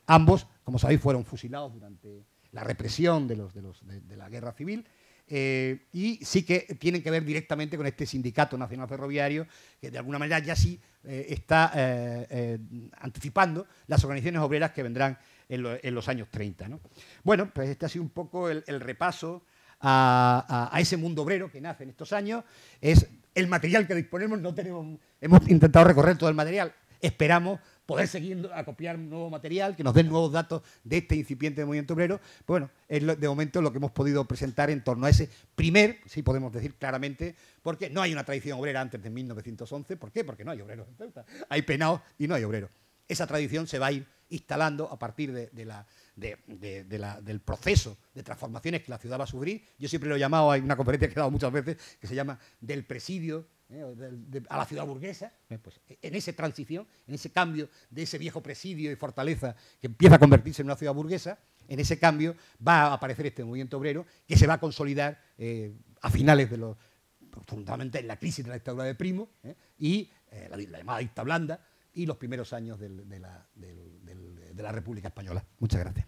Ambos, como sabéis, fueron fusilados durante la represión de la Guerra Civil. Y sí que tienen que ver directamente con este Sindicato Nacional Ferroviario, que de alguna manera ya sí está anticipando las organizaciones obreras que vendrán en los años 30, ¿no? Bueno, pues este ha sido un poco el repaso a ese mundo obrero que nace en estos años. Es el material que disponemos no tenemos, hemos intentado recorrer todo el material. Esperamos poder seguir a copiar nuevo material, que nos den nuevos datos de este incipiente movimiento obrero. Pues bueno, es de momento lo que hemos podido presentar en torno a ese primer, sí podemos decir claramente, porque no hay una tradición obrera antes de 1911. ¿Por qué? Porque no hay obreros en Ceuta. Hay penados y no hay obreros. Esa tradición se va a ir instalando a partir del proceso de transformaciones que la ciudad va a sufrir. Yo siempre lo he llamado, hay una conferencia que he dado muchas veces, que se llama del presidio a la ciudad burguesa. Pues en esa transición, en ese cambio de ese viejo presidio y fortaleza que empieza a convertirse en una ciudad burguesa, en ese cambio va a aparecer este movimiento obrero que se va a consolidar a finales de los, fundamentalmente en la crisis de la dictadura de Primo y la llamada dicta blanda, y los primeros años de la República Española. Muchas gracias.